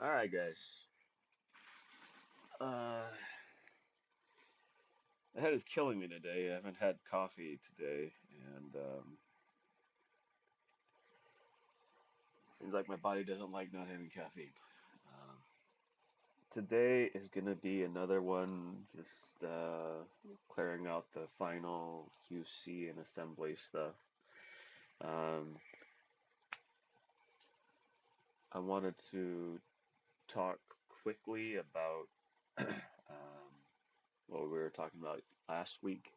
Alright, guys. Uh, the head is killing me today. I haven't had coffee today, and seems like my body doesn't like not having caffeine. Um, Today is going to be another one, just clearing out the final QC and assembly stuff. Um, I wanted to talk quickly about what we were talking about last week,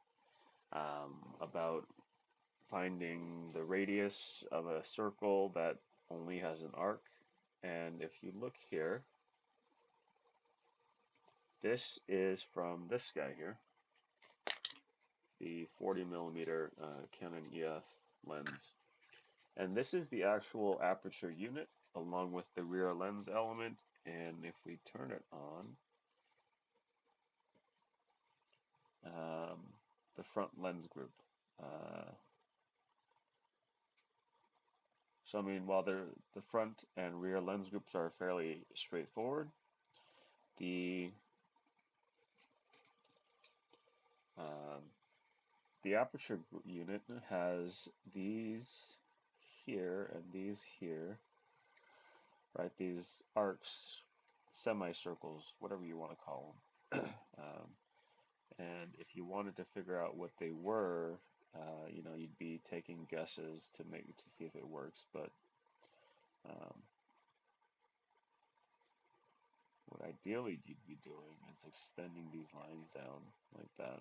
about finding the radius of a circle that only has an arc. And if you look here, this is from this guy here, the 40 millimeter Canon EF lens. And this is the actual aperture unit along with the rear lens element. And if we turn it on, um, the front lens group. Uh, so I mean, while the front and rear lens groups are fairly straightforward, the um, the aperture unit has these here and these here, right? These arcs, semicircles, whatever you want to call them. And if you wanted to figure out what they were, you'd be taking guesses to see if it works. But um, what ideally you'd be doing is extending these lines down like that,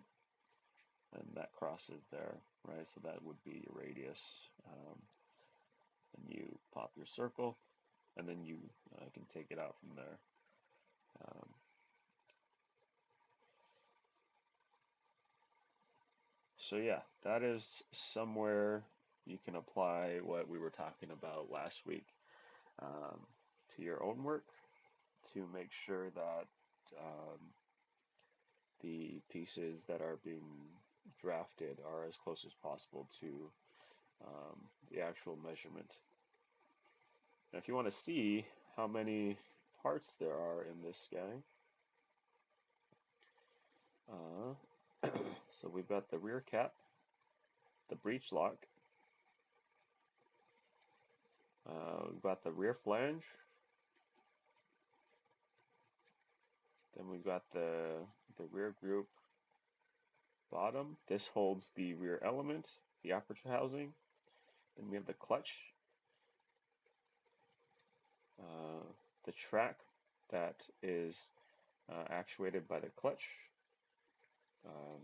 and that crosses there, right? So that would be your radius. And you pop your circle, and then you can take it out from there. Um, so yeah, that is somewhere you can apply what we were talking about last week um, to your own work to make sure that um, the pieces that are being drafted are as close as possible to the actual measurement. Now, if you want to see how many parts there are in this guy, uh, so we've got the rear cap, the breech lock, we've got the rear flange, then we've got the rear group bottom. This holds the rear element, the aperture housing. Then we have the clutch, uh, the track that is actuated by the clutch. Um,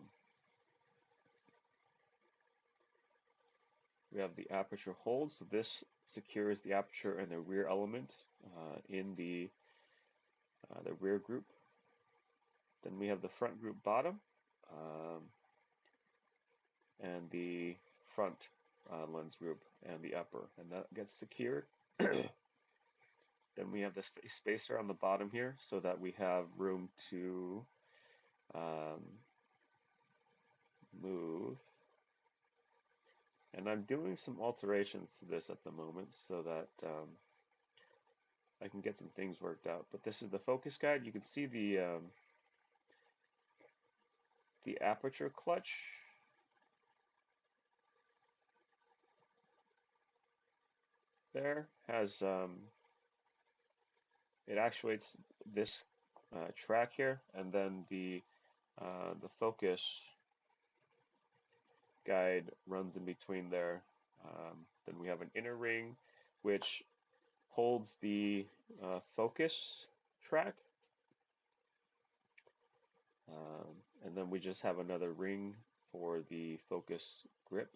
we have the aperture hold, so this secures the aperture and the rear element in the rear group. Then we have the front group bottom um, and the front lens group and the upper, and that gets secured. Then we have the spacer on the bottom here so that we have room to um, move. And I'm doing some alterations to this at the moment so that I can get some things worked out. But this is the focus guide. You can see the aperture clutch. There has it actuates this track here, and then the focus guide runs in between there. Then we have an inner ring, which holds the focus track, and then we just have another ring for the focus grip.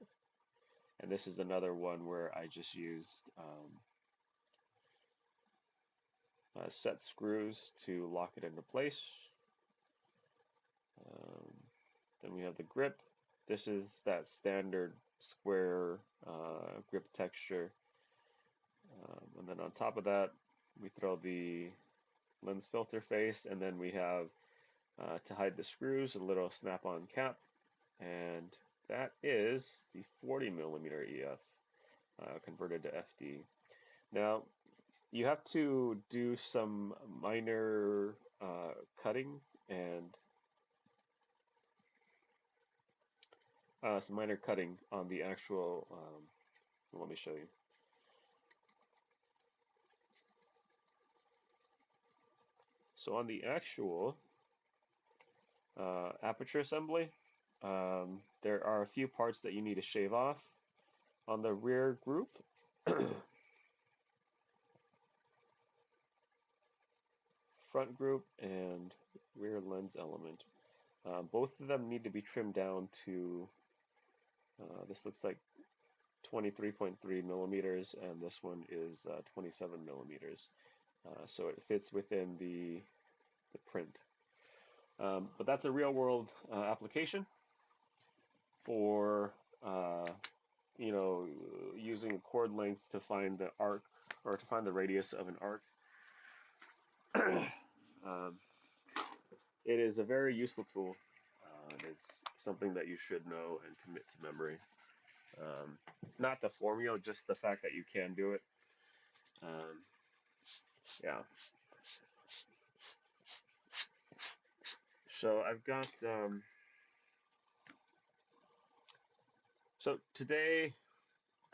And this is another one where I just used set screws to lock it into place. Um, then we have the grip. This is that standard square grip texture. And then on top of that, we throw the lens filter face, and then we have to hide the screws a little snap-on cap. And that is the 40 millimeter EF converted to FD. Now, you have to do some minor cutting and on the actual. Let me show you. So on the actual aperture assembly, there are a few parts that you need to shave off on the rear group. Front group and rear lens element. Both of them need to be trimmed down to, this looks like 23.3 millimeters, and this one is 27 millimeters. So it fits within the print. But that's a real world application for using a chord length to find the arc or to find the radius of an arc. um, it is a very useful tool. It is something that you should know and commit to memory. Um, Not the formula, just the fact that you can do it. Um, yeah. So I've got. So today,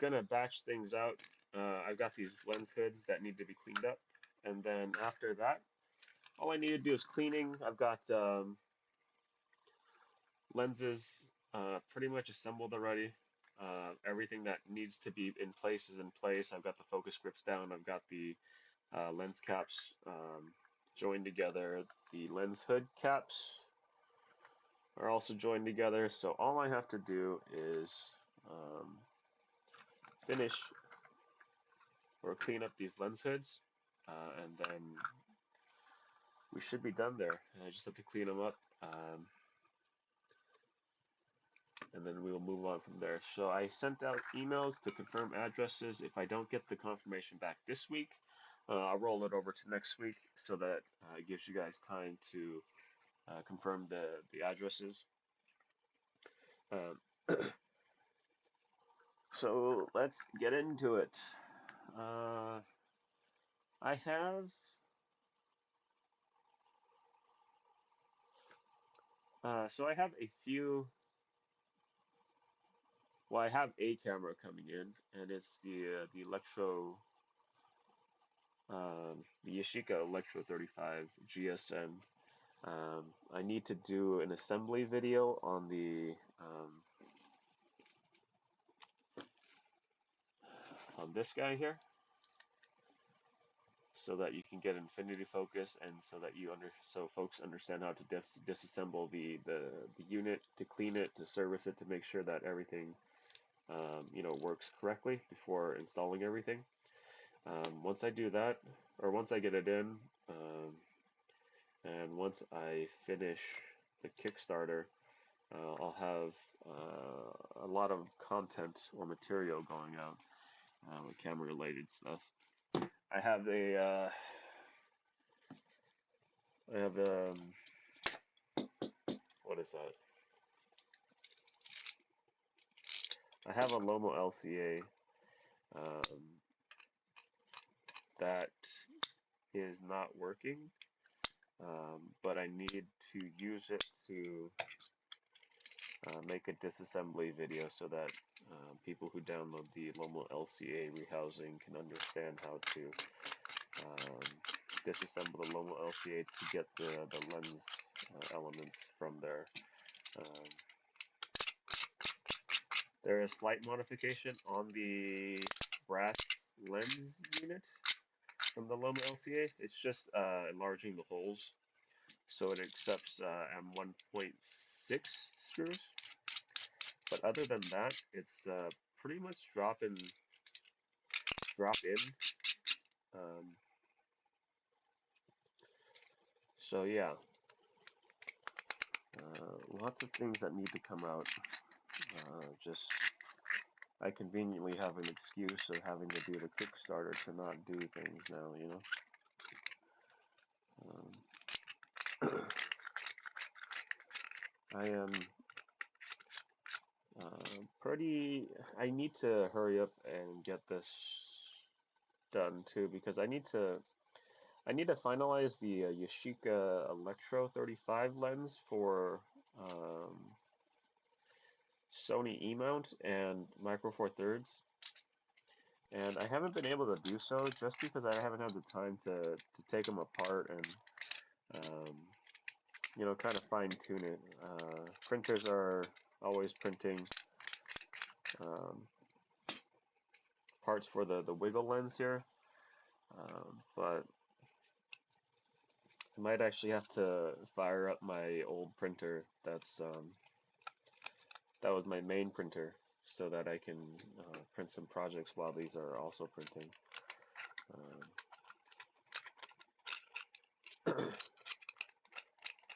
gonna batch things out. I've got these lens hoods that need to be cleaned up, and then after that, all I need to do is cleaning. I've got lenses pretty much assembled already. Everything that needs to be in place is in place. I've got the focus grips down. I've got the lens caps joined together. The lens hood caps are also joined together. So all I have to do is um, finish or clean up these lens hoods, and then we should be done there. I just have to clean them up, and then we will move on from there. So I sent out emails to confirm addresses. If I don't get the confirmation back this week, I'll roll it over to next week so that it gives you guys time to confirm the addresses. Um, so let's get into it. Uh, I have I have a few. Well, I have a camera coming in, and it's the the Yashica Electro 35 GSM. I need to do an assembly video on this guy here, so that you can get infinity focus, and so folks understand how to disassemble the unit, to clean it, to service it, to make sure that everything works correctly before installing everything. Once I do that, or once I get it in, and once I finish the Kickstarter, I'll have a lot of content or material going out with camera related stuff. I have I have what is that? I have a Lomo LCA that is not working, but I need to use it to make a disassembly video so that people who download the Lomo LCA rehousing can understand how to um, disassemble the Lomo LCA to get the lens elements from there. Um, there is slight modification on the brass lens unit from the Lomo LCA. It's just enlarging the holes so it accepts M1.6 screws. But other than that, it's pretty much drop in. Um, so yeah, lots of things that need to come out. Just I conveniently have an excuse of having to do the Kickstarter to not do things now, you know. Um, I am pretty. I need to hurry up and get this done too because I need to finalize the Yashica Electro 35 lens for Sony E-mount and Micro Four Thirds, and I haven't been able to do so just because I haven't had the time to take them apart and you know, kind of fine tune it. Printers are always printing um, parts for the wiggle lens here, but I might actually have to fire up my old printer. That was my main printer, so that I can print some projects while these are also printing.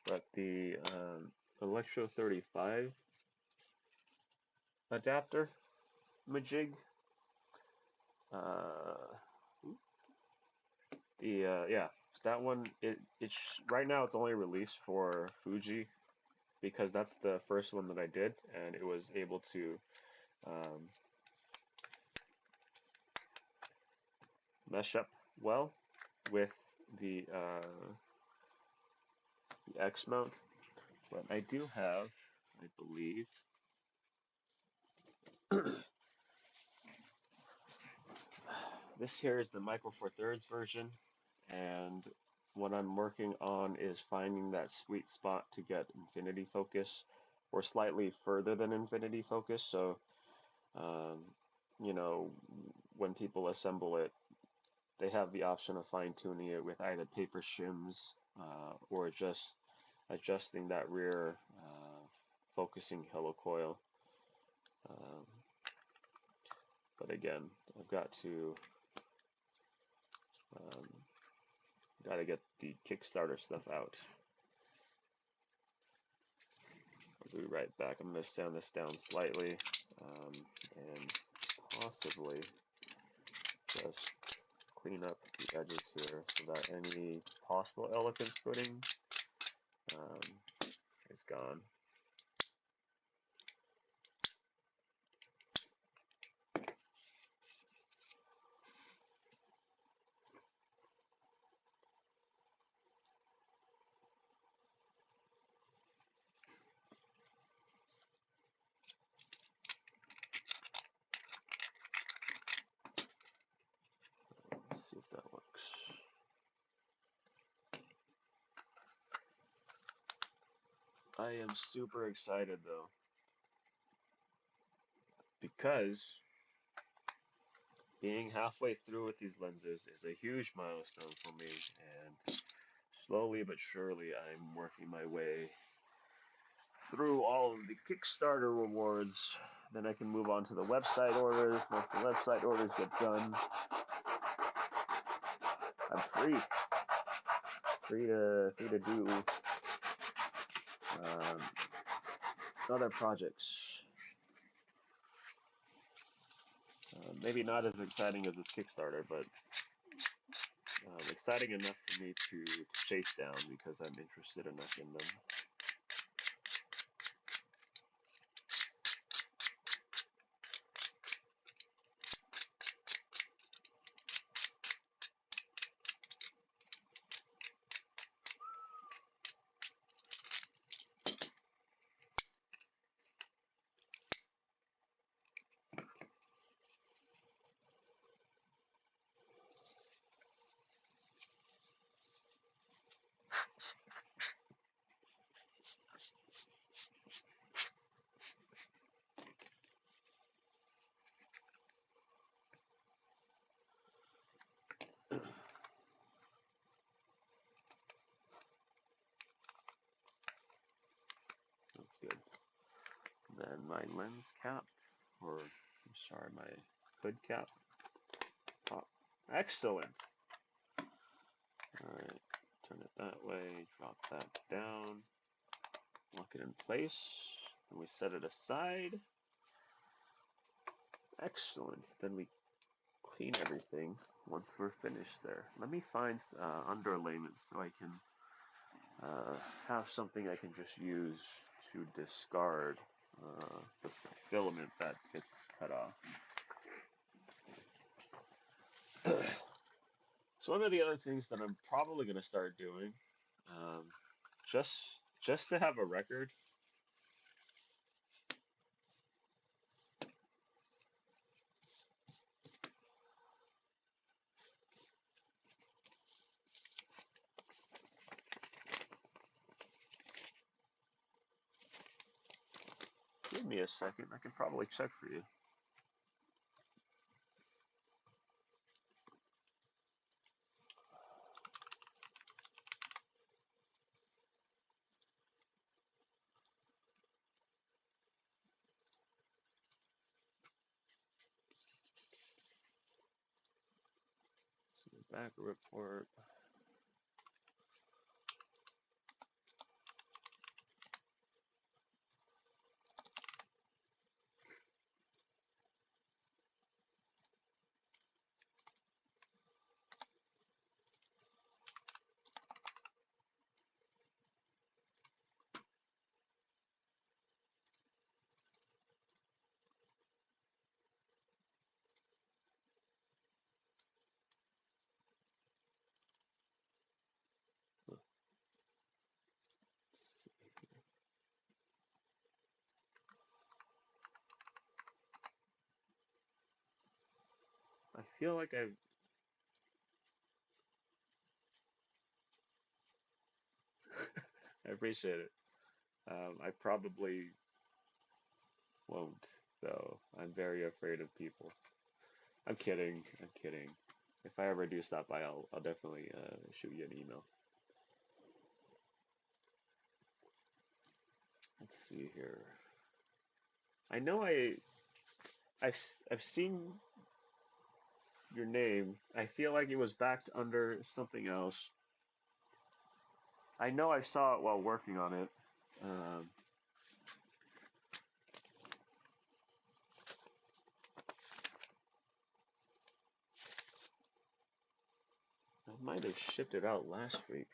But the Electro 35 adapter majig, yeah, that one. It's right now it's only released for Fuji because that's the first one that I did, and it was able to um, mesh up well with the X mount. But I do have, I believe, this here is the Micro Four Thirds version, and what I'm working on is finding that sweet spot to get infinity focus, or slightly further than infinity focus. So, um, you know, when people assemble it, they have the option of fine tuning it with either paper shims or just adjusting that rear focusing helicoil. Um, but again, I've um, got to get the Kickstarter stuff out. I'll be right back. I'm going to sand this down slightly and possibly just clean up the edges here so that any possible elephant footing is gone. Let's see if that works. I am super excited though, because being halfway through with these lenses is a huge milestone for me, and slowly but surely I'm working my way through all of the Kickstarter rewards. Then I can move on to the website orders. Once the website orders get done, I'm free to do um, other projects. Maybe not as exciting as this Kickstarter, but exciting enough for me to chase down because I'm interested enough in them. That's good. Then my lens cap, or I'm sorry, my hood cap. Oh, excellent. All right, turn it that way, drop that down, lock it in place, and we set it aside. Excellent. Then we clean everything once we're finished there. Let me find underlayment so I can have something I can just use to discard the filament that gets cut off. So one of the other things that I'm probably going to start doing, um, just just to have a record. Give me a second. I can probably check for you. So back report. I feel like I appreciate it. I probably won't, though. I'm very afraid of people. I'm kidding. I'm kidding. If I ever do stop by, I'll definitely shoot you an email. Let's see here. I know I've seen your name. I feel like it was backed under something else. I know I saw it while working on it. Um, I might have shipped it out last week.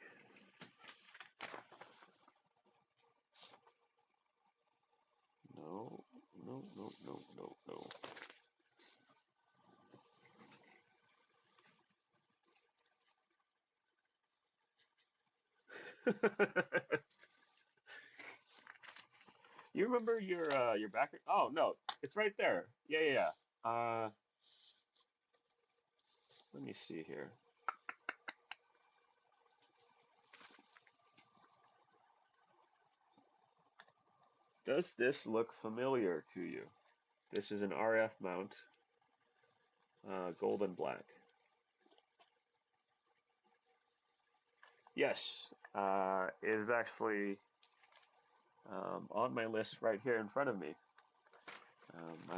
No, no, no, no, no, no. You remember your back? Oh no, it's right there. Yeah, yeah, yeah. Let me see here. Does this look familiar to you? This is an RF mount, gold and black. Yes, it is actually on my list right here in front of me.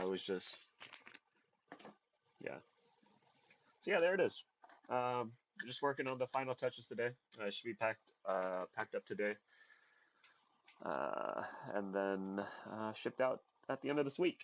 I was just, yeah. So yeah, there it is. Just working on the final touches today. It should be packed up today, and then shipped out at the end of this week.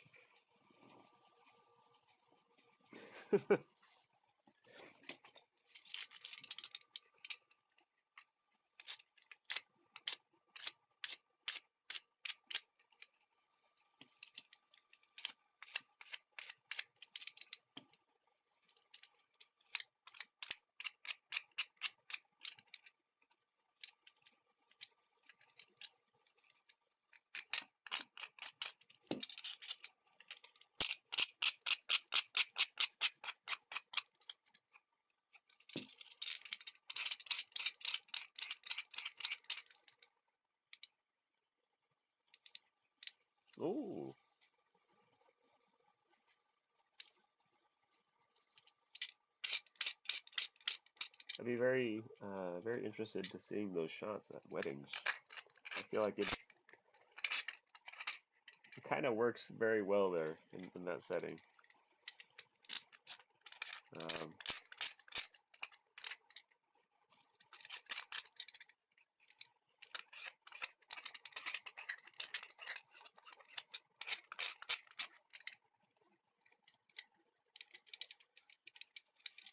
Ooh, I'd be very interested to seeing those shots at weddings. I feel like it kind of works very well there in that setting. Um,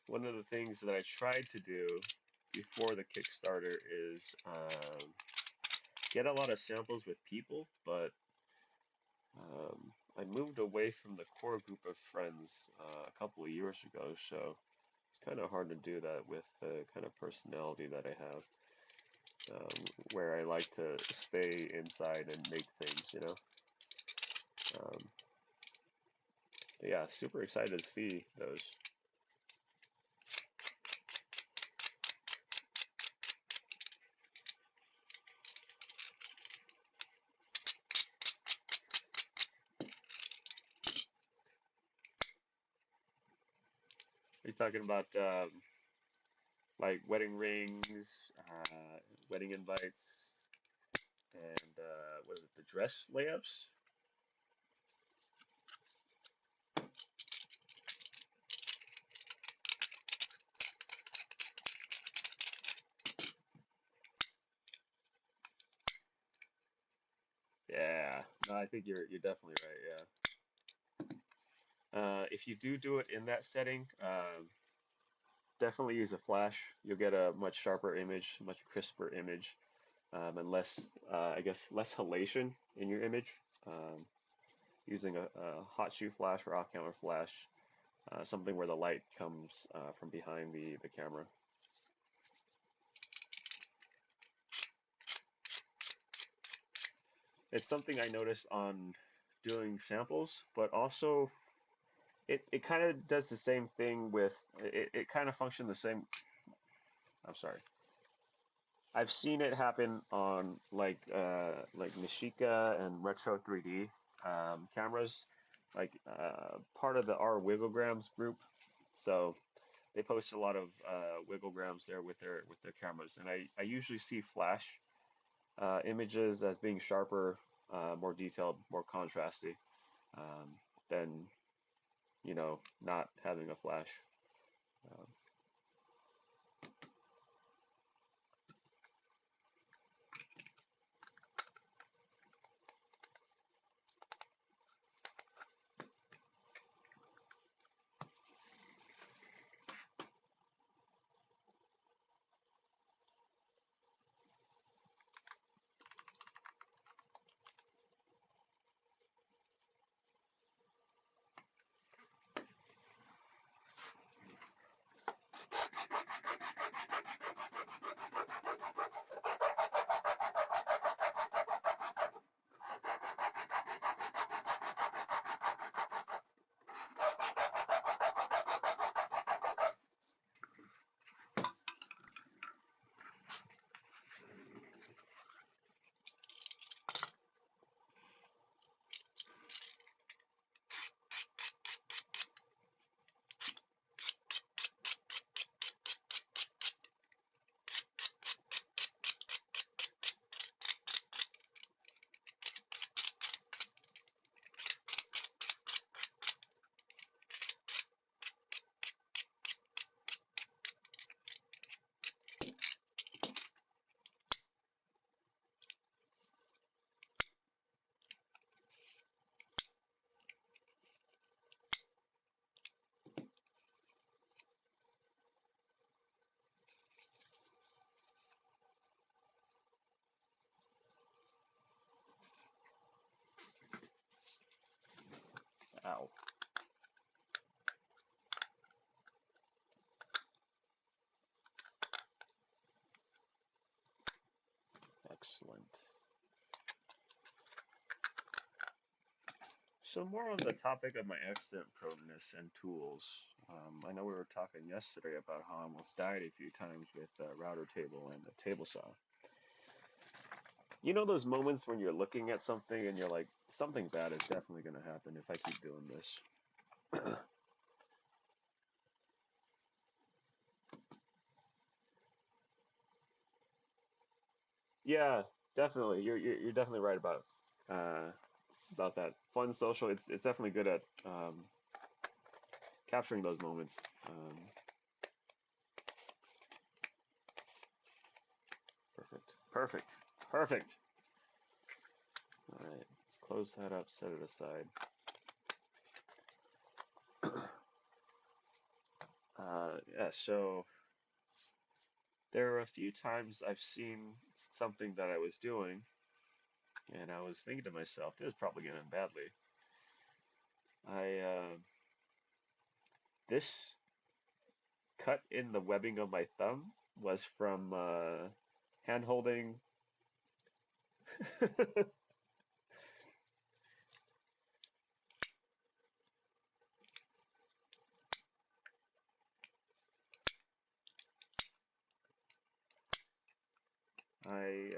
One of the things that I tried to do before the Kickstarter is get a lot of samples with people, but I moved away from the core group of friends a couple of years ago, so It's kind of hard to do that with the kind of personality that I have, where I like to stay inside and make things, you know. Um, but yeah, super excited to see those. Are you talking about like wedding rings, wedding invites, and what is it, the dress layups? Yeah, no, I think you're definitely right. Yeah. If you do it in that setting, definitely use a flash. You'll get a much sharper image, much crisper image, and less, I guess, less halation in your image. Using a hot shoe flash or off camera flash, something where the light comes from behind the camera. It's something I noticed on doing samples, but also it kind of does the same thing with it kind of functions the same. I'm sorry. I've seen it happen on like Nishika and Retro 3D cameras, like part of the R Wigglegrams group. So they post a lot of Wigglegrams there with their cameras, and I usually see flash images as being sharper, more detailed, more contrasty than not having a flash. Um, Ow, excellent. So more on the topic of my accident proneness and tools. I know we were talking yesterday about how I almost died a few times with a router table and a table saw. You know those moments when you're looking at something and you're like, something bad is definitely going to happen if I keep doing this. Yeah, definitely. You're definitely right uh, about that. Fun social. It's definitely good at capturing those moments. Perfect. Perfect. Perfect. All right. Let's close that up. Set it aside. Yeah. So there are a few times I've seen something that I was doing, and I was thinking to myself, "This is probably going to end badly." I this cut in the webbing of my thumb was from hand holding. I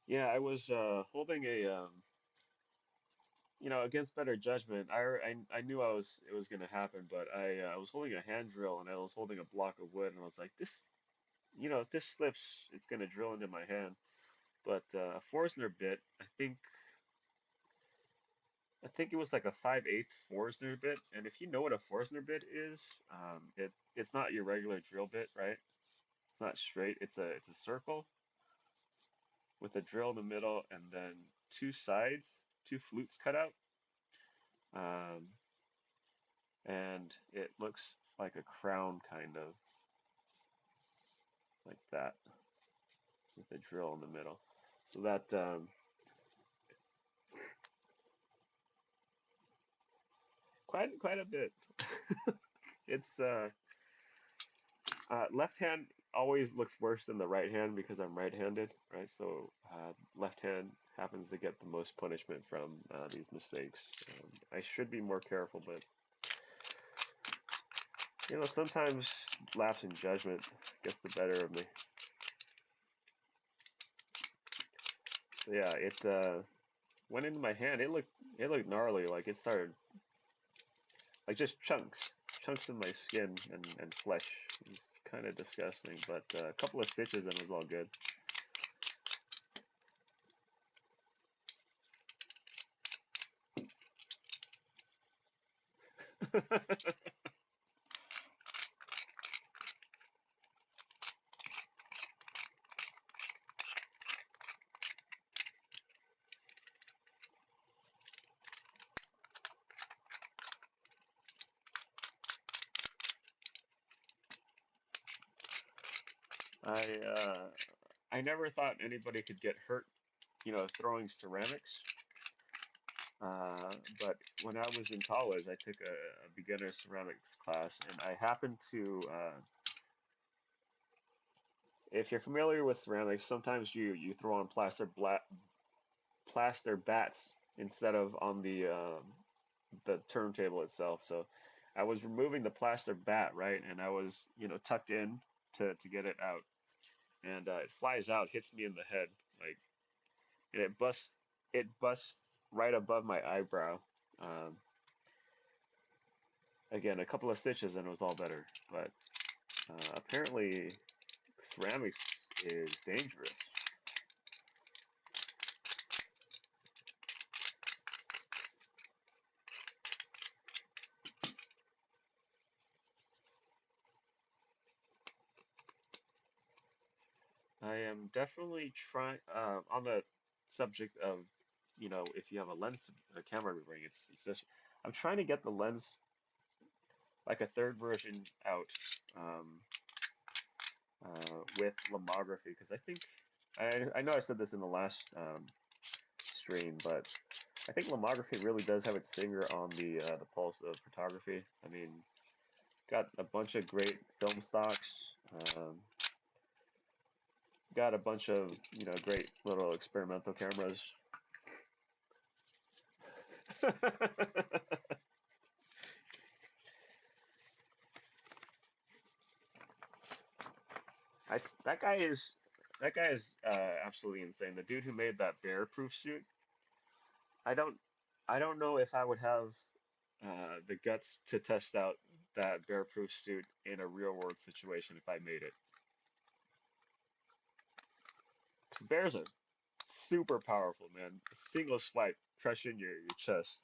yeah, I was holding a against better judgment. I knew it was going to happen, but I was holding a hand drill and I was holding a block of wood and I was like, this, if this slips, it's going to drill into my hand. But a Forstner bit, I think it was like a 5/8 Forstner bit. And if you know what a Forstner bit is, it's not your regular drill bit, right? It's not straight. It's a circle with a drill in the middle and then two sides, two flutes cut out. Um, and it looks like a crown kind of like that with a drill in the middle. So that quite a bit. It's left hand always looks worse than the right hand because I'm right-handed, right? So left hand happens to get the most punishment from these mistakes. I should be more careful, but sometimes lapse in judgment gets the better of me. So yeah, it went into my hand. It looked gnarly. Like it started like just chunks in my skin and flesh. It's kind of disgusting, but a couple of stitches and it was all good. I uh, I never thought anybody could get hurt, throwing ceramics. But when I was in college, I took a beginner ceramics class, and I happened to, if you're familiar with ceramics, sometimes you throw on plaster bats instead of on the turntable itself. So I was removing the plaster bat, right, and I was, tucked in to get it out, and it flies out, hits me in the head, like, and it busts right above my eyebrow. Um, Again, a couple of stitches and it was all better. But apparently, ceramics is dangerous. I am definitely trying on the subject of, if you have a camera rebring, it's this. I'm trying to get the lens like a third version out with lomography because I know I said this in the last stream, but I think lomography really does have its finger on the pulse of photography. I mean, got a bunch of great film stocks. Got a bunch of great little experimental cameras. I that guy is absolutely insane. The dude who made that bear-proof suit. I don't I don't know if I would have the guts to test out that bear-proof suit in a real-world situation if I made it. 'Cause bears are super powerful, man. A single swipe, crushing your chest.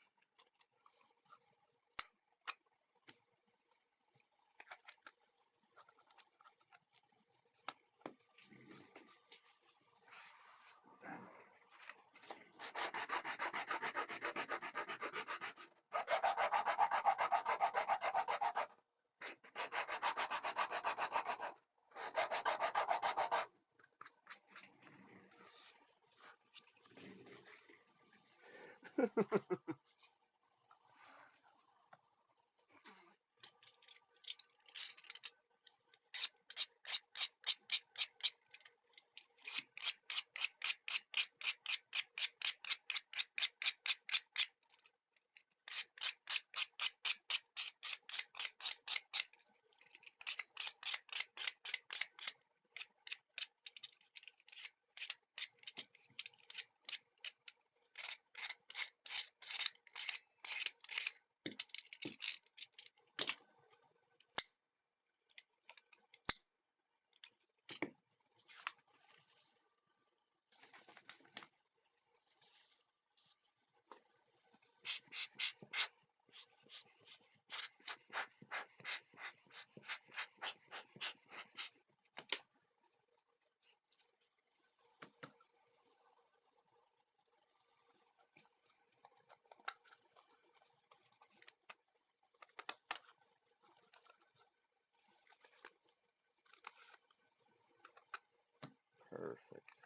Perfect.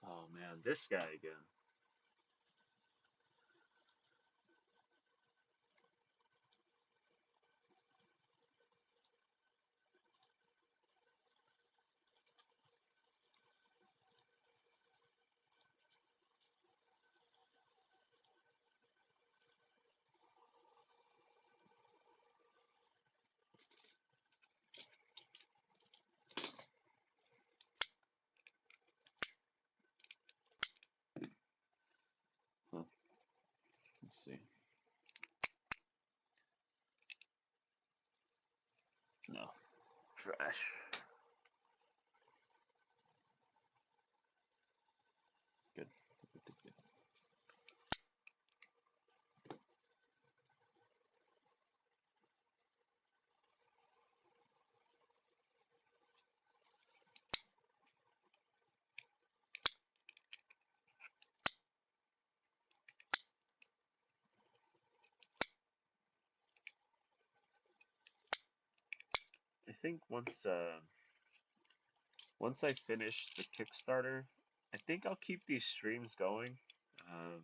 Oh man, this guy again. Huh, let's see. No. Trash. Good. Good, good, good. I think once I finish the Kickstarter, I think I'll keep these streams going, um,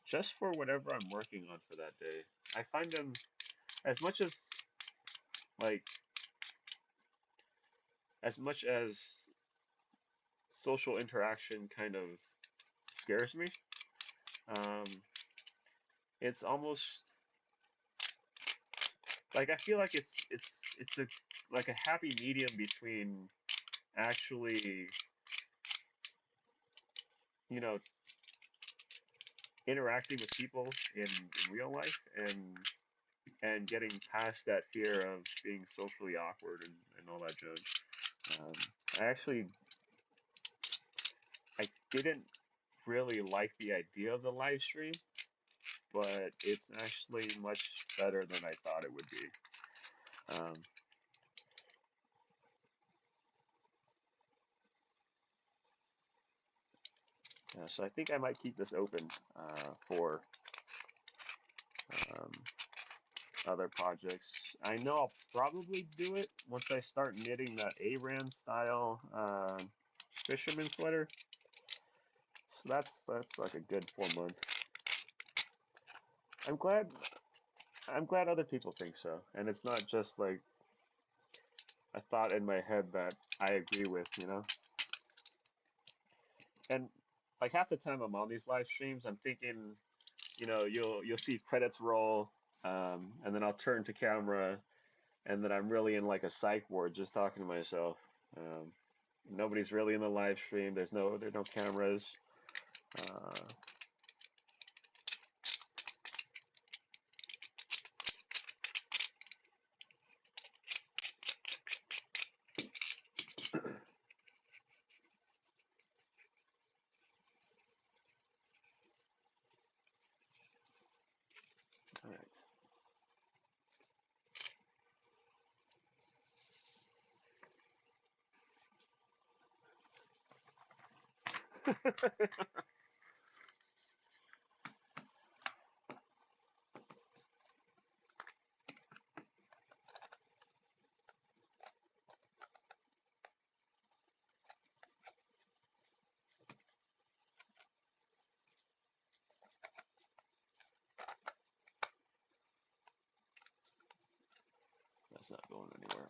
just for whatever I'm working on for that day. I find them as much as like as much as social interaction kind of scares me. Um, it's almost like I feel like it's a like a happy medium between actually, you know, interacting with people in real life and getting past that fear of being socially awkward and all that jazz. Um, I actually I didn't really like the idea of the live stream, but it's actually much better than I thought it would be. Um, yeah, so I think I might keep this open for um, other projects. I know I'll probably do it once I start knitting that Aran style fisherman sweater. So that's like a good 4 months. I'm glad I'm glad other people think so, and it's not just like a thought in my head that I agree with, you know. And like half the time I'm on these live streams, I'm thinking, you'll see credits roll, and then I'll turn to camera, and then I'm really in like a psych ward, just talking to myself. Um, Nobody's really in the live stream. There's no cameras. Uh, all right. That's not going anywhere.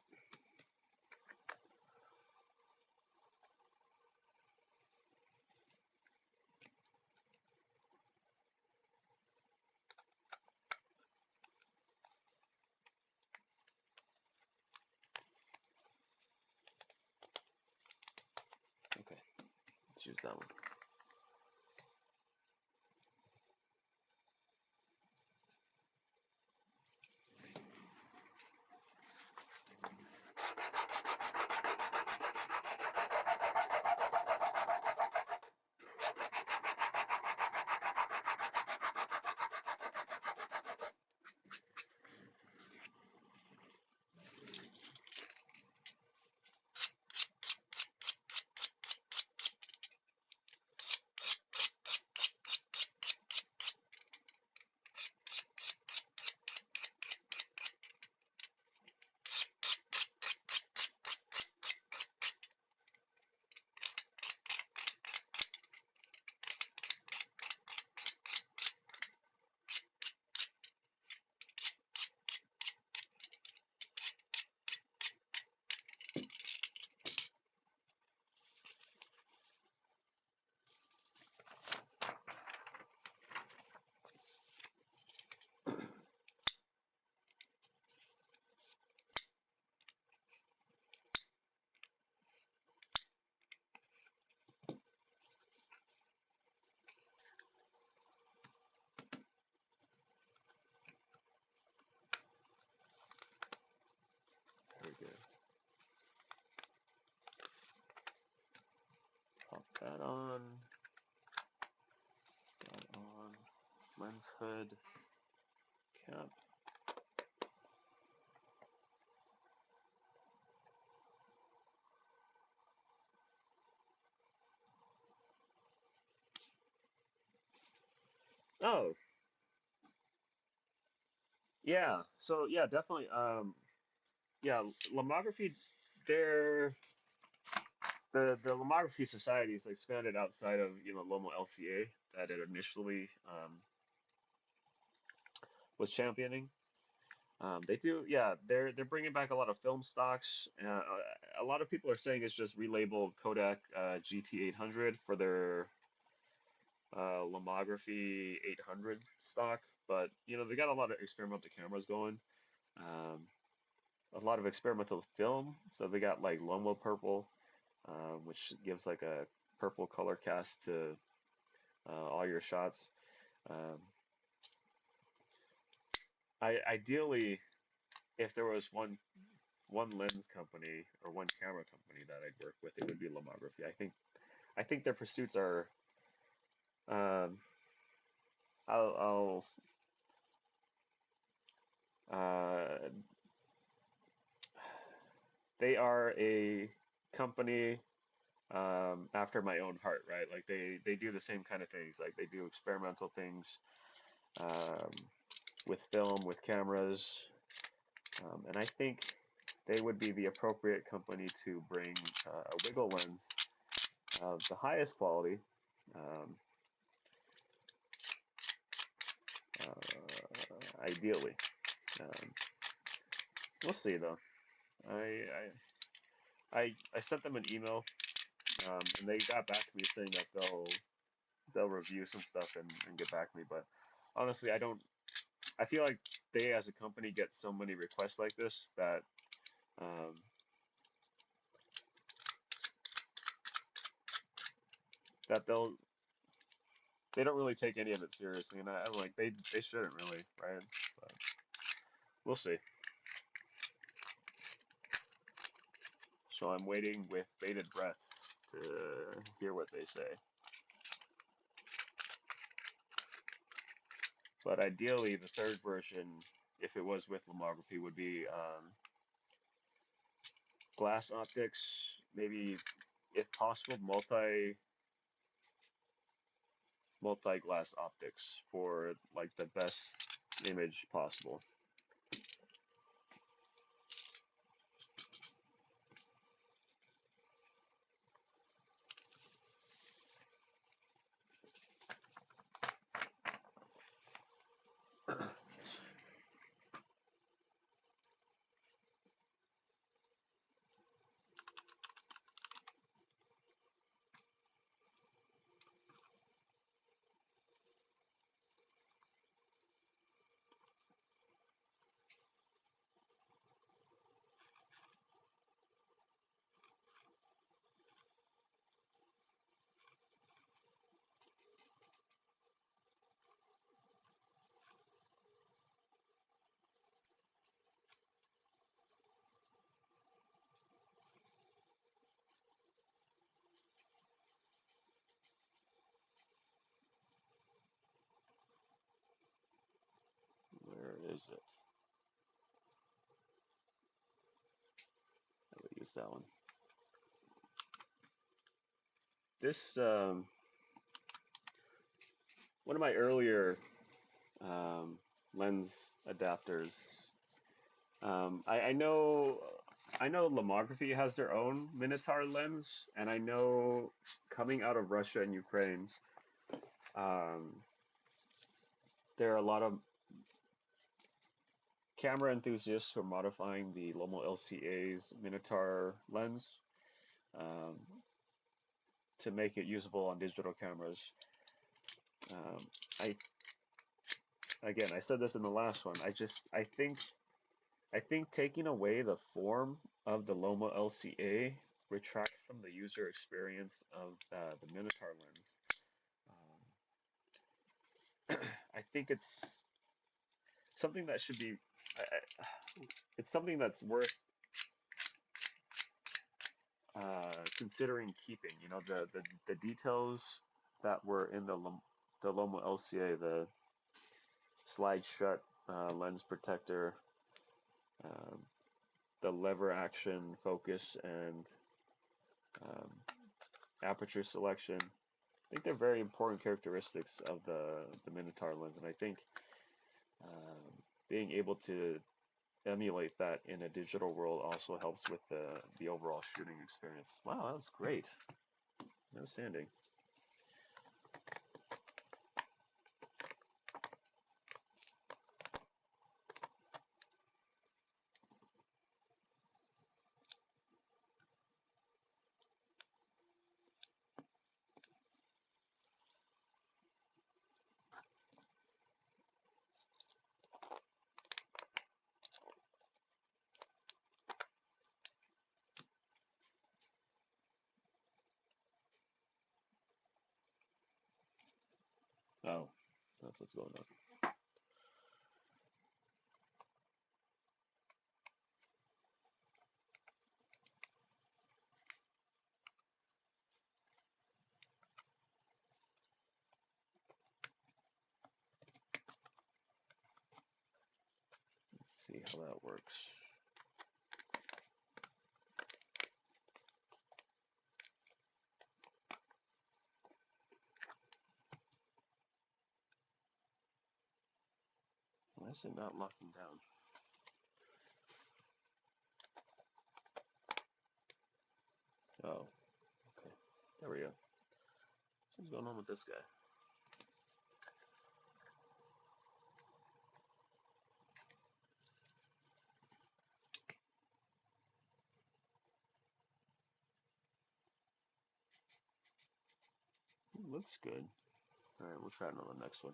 Okay, let's use that one. Very good. Pop that on. That on. Lens hood. Cap. Oh, yeah. So yeah, definitely. Yeah, lomography. They're the lomography society is expanded outside of Lomo LCA that it initially was championing. They do, yeah. They're bringing back a lot of film stocks. A lot of people are saying it's just relabeled Kodak GT800 for their lomography 800 stock, but they got a lot of experimental cameras going. Um, a lot of experimental film, so they got like Lomo purple, which gives like a purple color cast to all your shots. Um, ideally, if there was one lens company or one camera company that I'd work with, it would be lomography. I think their pursuits are um, I'll uh, they are a company after my own heart, right? Like they do the same kind of things. Like they do experimental things um, with film, with cameras, and I think they would be the appropriate company to bring a wiggle lens of the highest quality. Um, ideally, um, we'll see though. I, I sent them an email, and they got back to me saying that they'll review some stuff and get back to me. But honestly, I don't. I feel like they, as a company, get so many requests like this that um, that they don't really take any of it seriously, and I'm like they shouldn't really, right? But we'll see. So I'm waiting with bated breath to hear what they say. But ideally, the third version, if it was with lomography, would be glass optics, maybe if possible, multi glass optics for like the best image possible. Where is it? I will use that one. This one of my earlier lens adapters. I know lomography has their own Minotaur lens, and I know coming out of Russia and Ukraine, um, there are a lot of camera enthusiasts who are modifying the Lomo LCA's Minotaur lens um, to make it usable on digital cameras. I Again, I said this in the last one. I think taking away the form of the Lomo LCA retracts from the user experience of the Minotaur lens. I think it's something that should be. It's something that's worth considering keeping. You know, the details that were in the Lomo LCA, the slide shut lens protector, um, the lever action focus, and um, aperture selection. I think they're very important characteristics of the Minotaur lens, and I think being able to emulate that in a digital world also helps with the overall shooting experience. Wow, that was great. No sanding. Oh, that's what's going on. Let's see how that works. Why is it not locking down? Oh, okay. There we go. What's going on with this guy? Looks good. All right, we'll try it on the next one.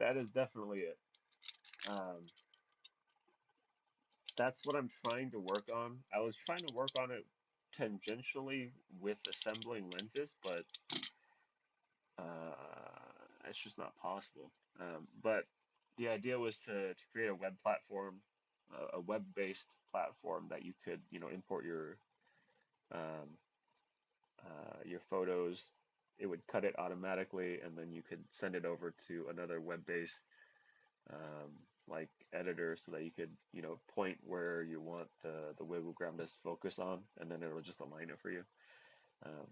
that is definitely it. Um, that's what I'm trying to work on. I was trying to work on it tangentially with assembling lenses, but it's just not possible. But the idea was to create a web platform, a web-based platform that you could, import um, your photos. It would cut it automatically, and then you could send it over to another web-based like editor, so that you could, point where you want the wigglegram to focus on, and then it'll just align it for you. Um,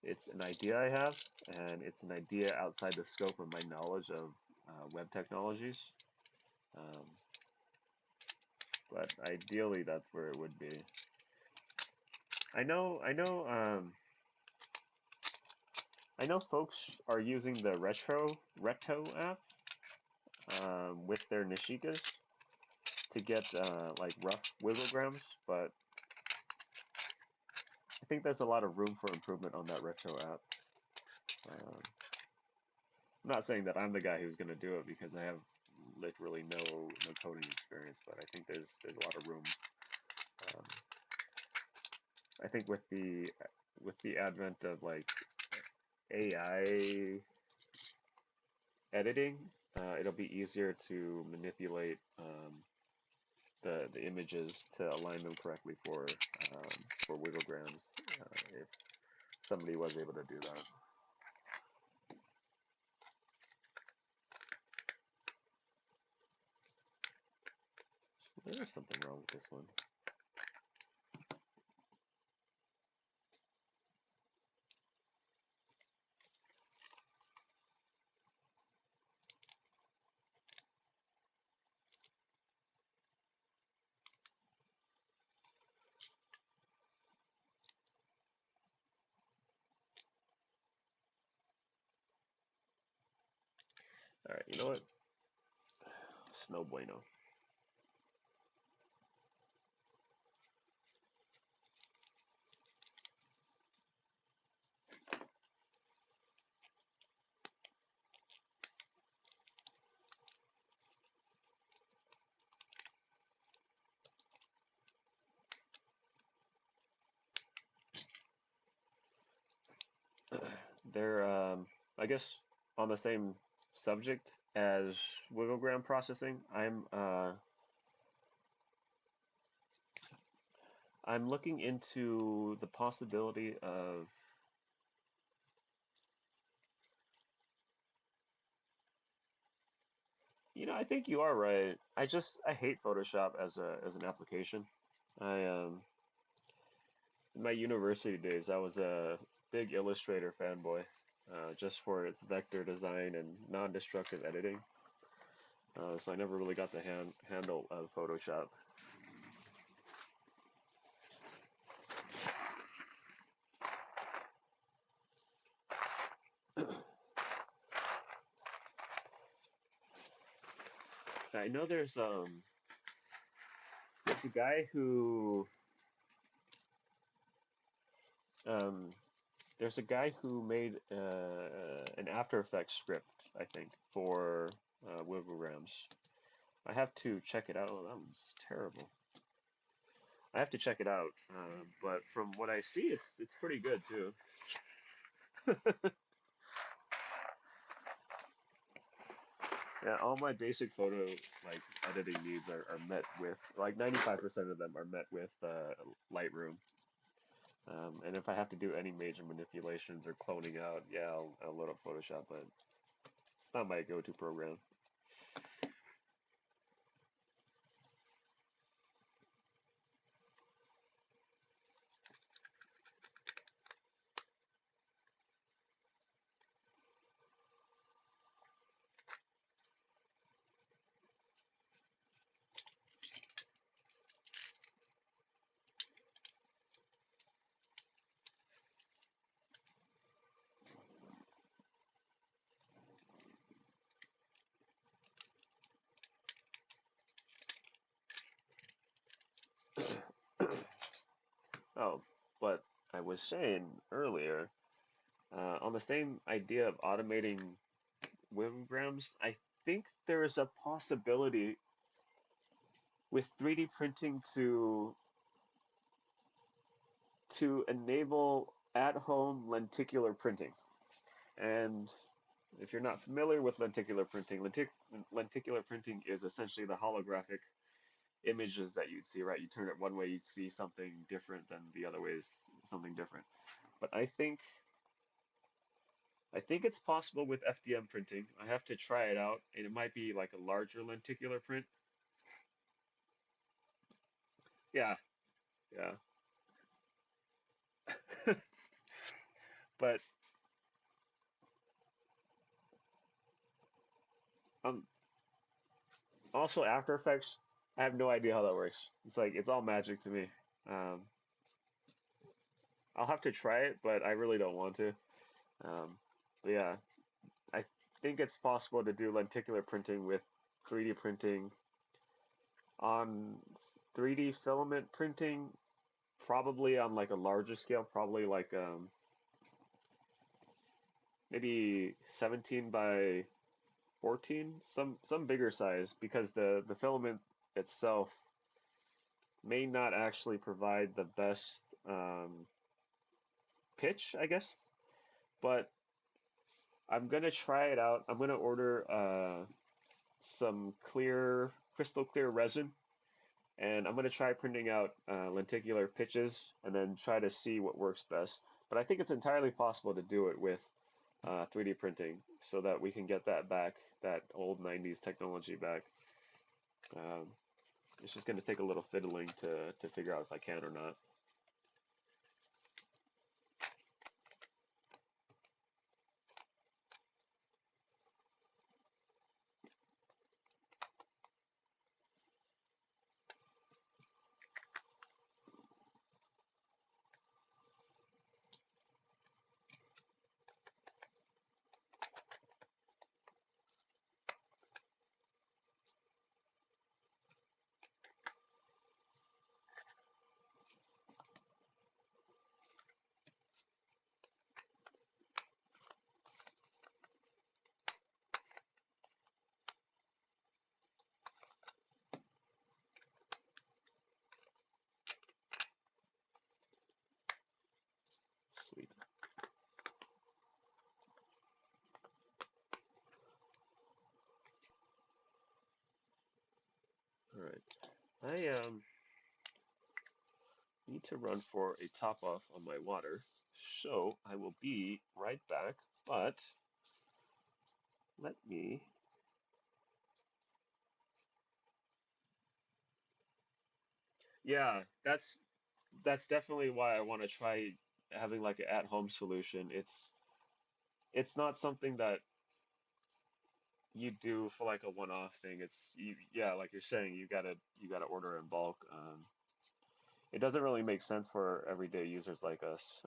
it's an idea I have, and it's an idea outside the scope of my knowledge of web technologies. Um, but ideally, that's where it would be. I know folks are using the Reto app with their Nishikas to get like rough wigglegrams, but I think there's a lot of room for improvement on that Retro app. Um, I'm not saying that I'm the guy who's going to do it, because I have literally no coding experience, but I think there's a lot of room. Um, I think with the advent of like AI editing, it'll be easier to manipulate the images to align them correctly for wigglegrams, if somebody was able to do that. There's something wrong with this one. All right, you know what? It's no bueno. They're, I guess, on the same subject as wigglegram processing. I'm looking into the possibility of, I think you are right. I hate Photoshop as an application. I In my university days, I was a big Illustrator fanboy, just for its vector design and non-destructive editing. So I never really got the handle of Photoshop. I know there's a guy who um, made an After Effects script, I think, for Wigglegrams. I have to check it out. Oh, that was terrible. I have to check it out, but from what I see, it's pretty good too. Yeah, all my basic photo like editing needs are met with, like, 95% of them are met with Lightroom. And if I have to do any major manipulations or cloning out, yeah, I'll load up Photoshop, but it's not my go-to program. Oh, but I was saying earlier, on the same idea of automating Wimgrams. I think there is a possibility with 3D printing to enable at-home lenticular printing. And if you're not familiar with lenticular printing, lenticular printing is essentially the holographic images that you'd see, right? You turn it one way, you'd see something different than the other way is something different. But I think it's possible with FDM printing. I have to try it out, and it might be like a larger lenticular print. Yeah, yeah. But um, also After Effects, I have no idea how that works. It's like it's all magic to me. Um, I'll have to try it, but I really don't want to. Um, but yeah, I think it's possible to do lenticular printing with 3D printing on 3D filament printing, probably on like a larger scale, probably like maybe 17 by 14, some bigger size, because the filament itself may not actually provide the best pitch, I guess. But I'm gonna try it out. I'm gonna order some crystal clear resin, and I'm gonna try printing out lenticular pitches, and then try to see what works best. But I think it's entirely possible to do it with 3D printing, so that we can get that back, that old 90s technology back. Um, it's just gonna take a little fiddling to figure out if I can or not. Sweet. All right. I need to run for a top off on my water, so I will be right back. But let me. Yeah, that's definitely why I want to try having like an at-home solution. It's not something that you do for like a one-off thing. Yeah, like you're saying, you gotta order in bulk. It doesn't really make sense for everyday users like us.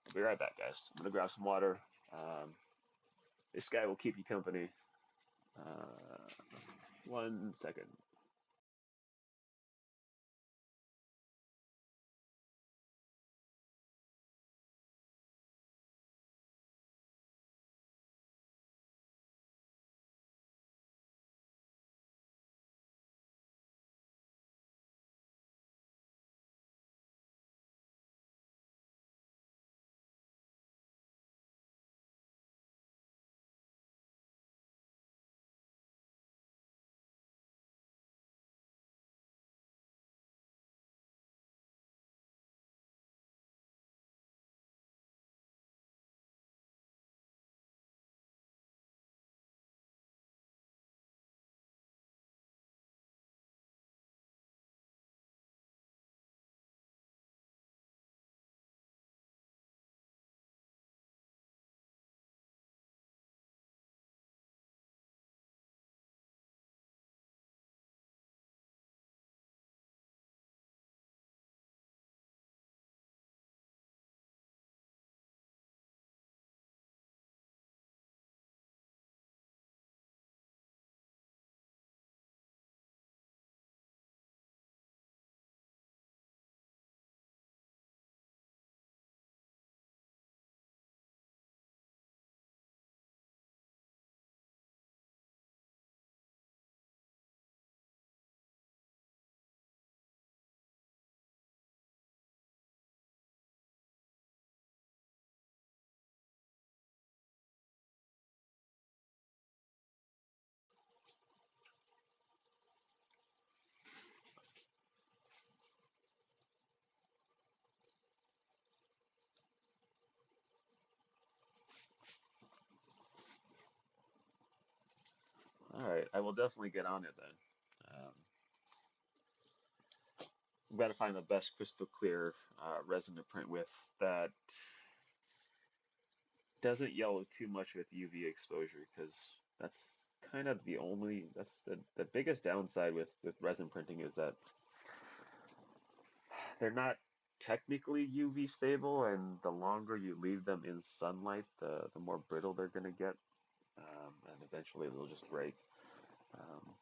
I'll be right back, guys. I'm gonna grab some water. Um, this guy will keep you company. Uh, 1 second. I will definitely get on it then. We've got to find the best crystal clear resin to print with that doesn't yellow too much with UV exposure because that's the biggest downside with resin printing is that they're not technically UV stable, and the longer you leave them in sunlight, the more brittle they're going to get, and eventually they'll just break. Um,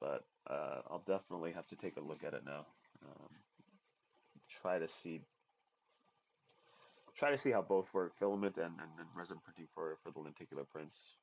but I'll definitely have to take a look at it now. Um, try to see try to see how both work, filament and resin printing for the lenticular prints.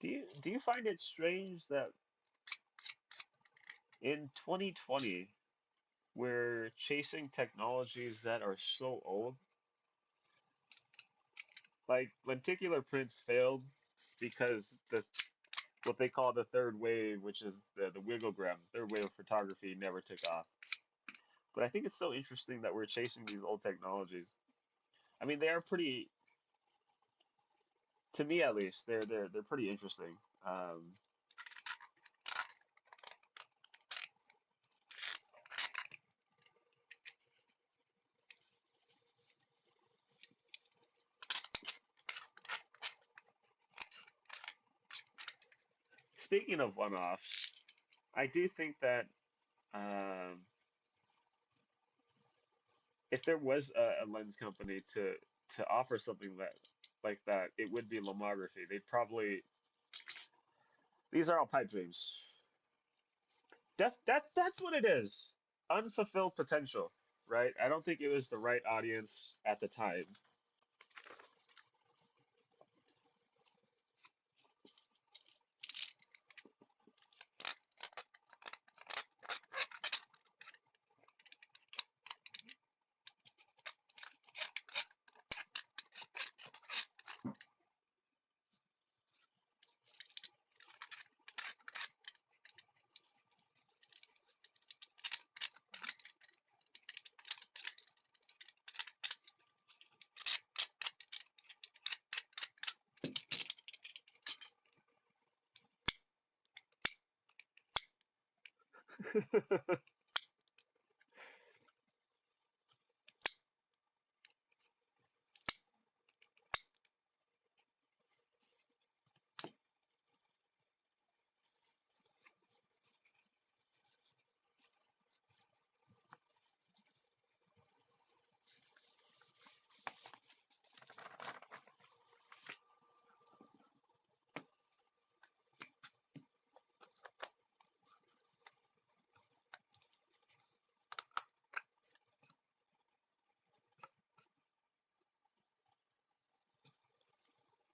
Do you find it strange that in 2020 we're chasing technologies that are so old? Like lenticular prints failed because the what they call the third wave, which is the wigglegram, third wave of photography, never took off. But I think it's so interesting that we're chasing these old technologies. I mean, they are pretty, to me at least, they're pretty interesting. Speaking of one-offs, I do think that um, if there was a lens company to offer something that like that, it would be lomography. They'd probably these are all pipe dreams. That's what it is. Unfulfilled potential, right? I don't think it was the right audience at the time.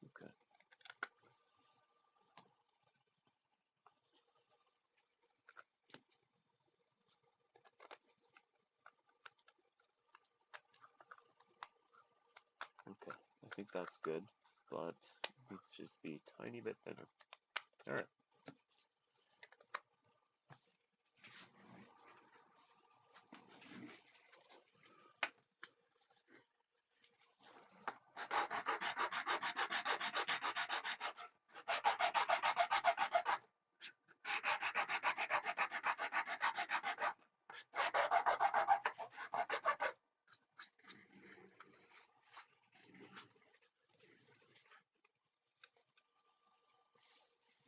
Okay. Okay. I think that's good, but it needs to just be a tiny bit thinner. All right.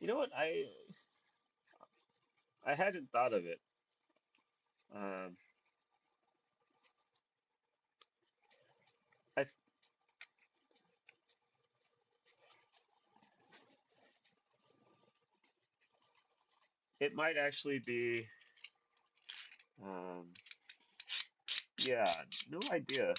You know what? I hadn't thought of it. Um, I It might actually be. Um, yeah, no idea.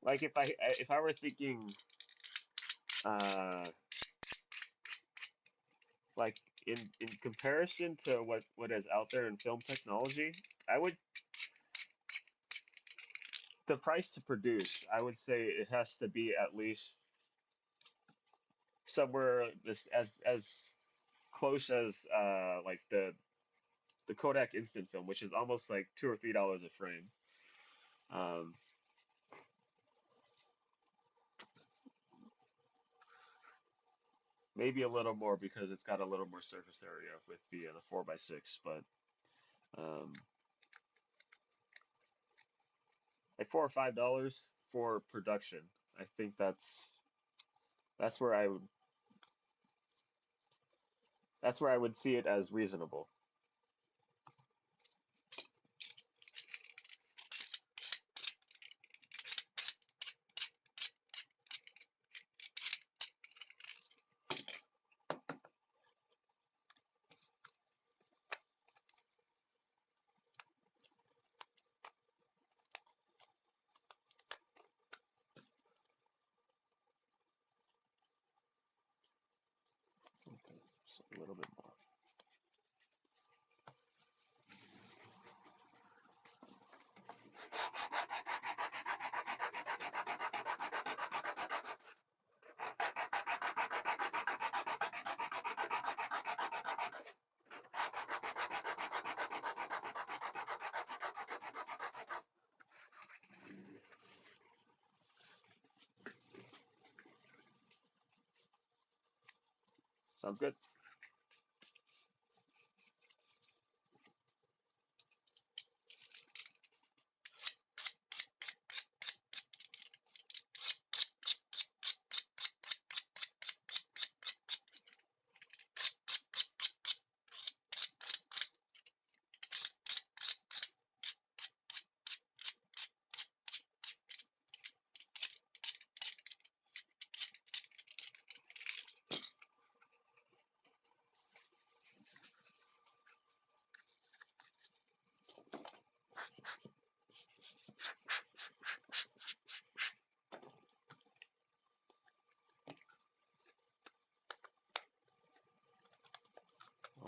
Like if I were thinking, uh, like in comparison to what is out there in film technology, I would the price to produce, I would say it has to be at least somewhere this as close as like the Kodak instant film, which is almost like $2 or $3 a frame. Um, Maybe a little more because it's got a little more surface area with the 4x6, but um, like $4 or $5 for production. I think that's where I would see it as reasonable. Okay, so a little bit more. Sounds good.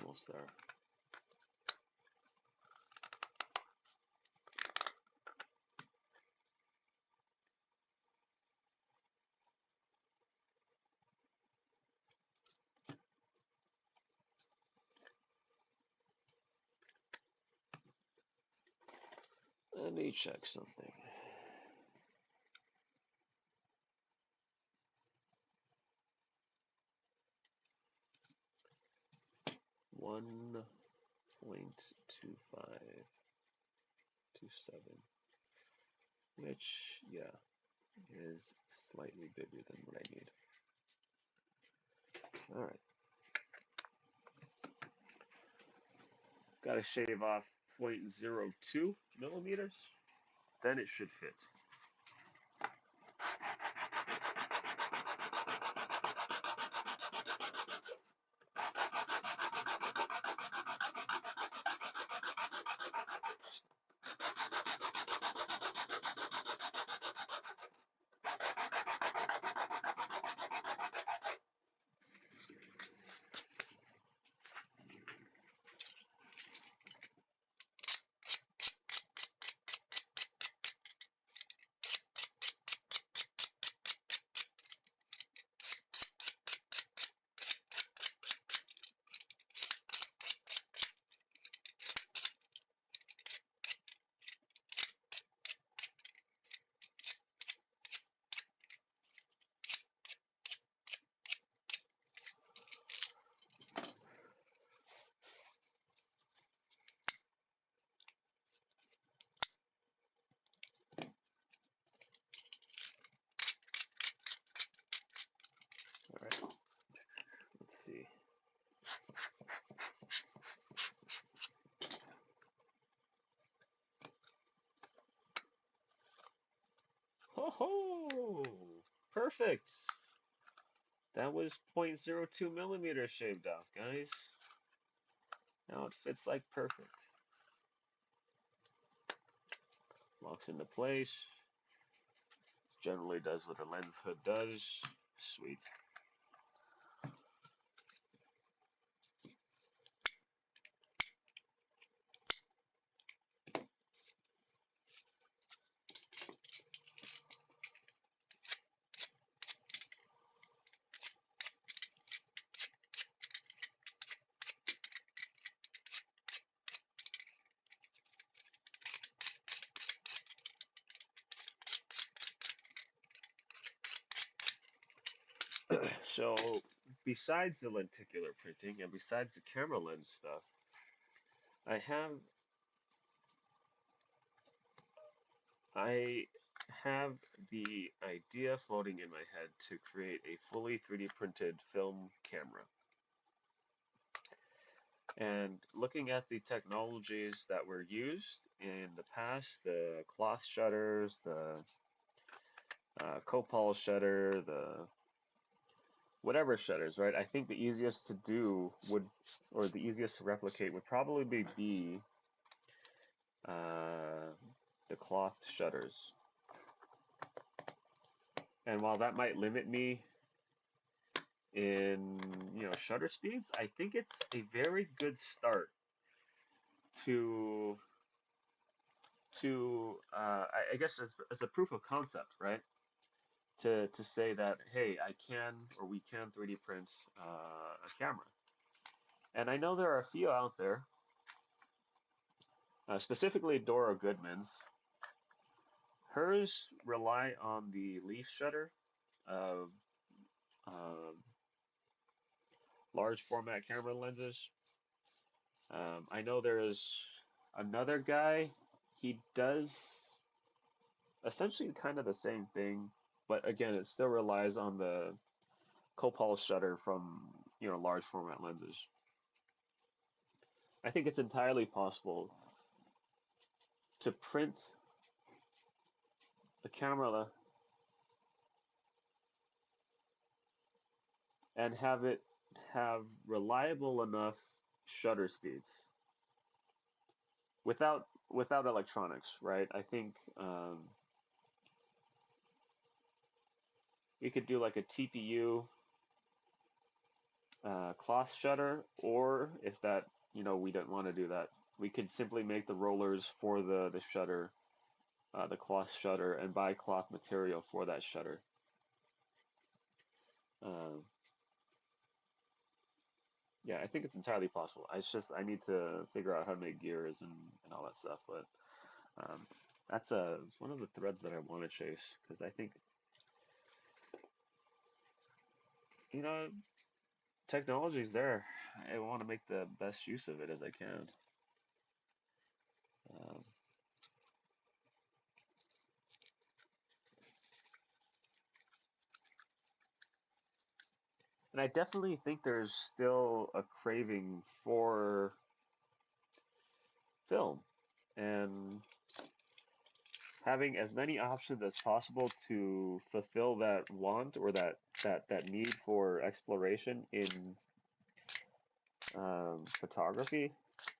Almost there. Let me check something. 1.2527, which, yeah, is slightly bigger than what I need. All right, got to shave off 0.02 millimeters, then it should fit. perfect. That was 0.02 millimeters shaved off, guys. Now it fits like perfect. Locks into place. Generally does what a lens hood does. Sweet. So, besides the lenticular printing and besides the camera lens stuff, I have I have the idea floating in my head to create a fully 3D printed film camera. And looking at the technologies that were used in the past, the cloth shutters, the copal shutter, the whatever shutters, right? I think the easiest to do would, or the easiest to replicate would probably be uh, the cloth shutters. And while that might limit me in, shutter speeds, I think it's a very good start to I guess as a proof of concept, right? To say that, hey, I can or we can 3D print a camera. And I know there are a few out there, specifically Dora Goodman's. Hers rely on the leaf shutter of um, large format camera lenses. I know there is another guy. He does essentially kind of the same thing, but again, it still relies on the copal shutter from large format lenses. I think it's entirely possible to print a camera and have it have reliable enough shutter speeds without electronics, right? I think we could do like a TPU cloth shutter, or if that we don't want to do that, we could simply make the rollers for the shutter, the cloth shutter, and buy cloth material for that shutter. Um, yeah, I think it's entirely possible. I need to figure out how to make gears and all that stuff, but um, it's one of the threads that I want to chase because I think you know technology's there. I want to make the best use of it as I can. Um, and I definitely think there's still a craving for film and having as many options as possible to fulfill that want or that need for exploration in photography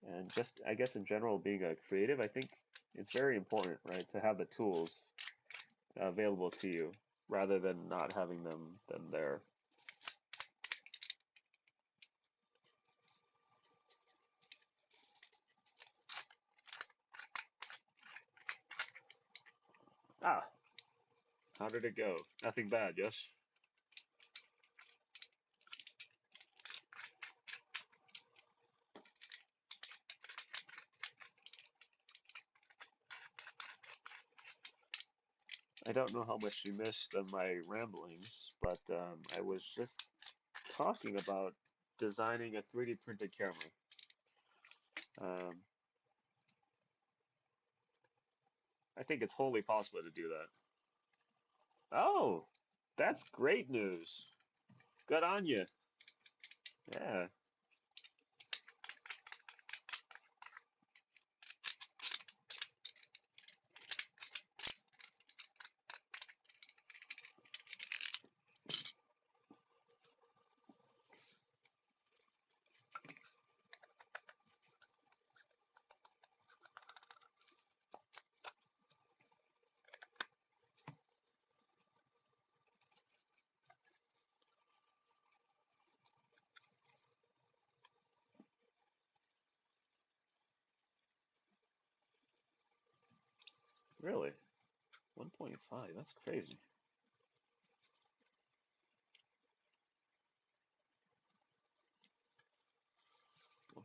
and just I guess in general being a creative. I think it's very important, right, to have the tools available to you rather than not having them there. Ah, how did it go? Nothing bad, yes? I don't know how much you missed of my ramblings, but I was just talking about designing a 3D printed camera. Um, I think it's wholly possible to do that. Oh, that's great news. Good on you. Yeah. Really? 1.5? That's crazy.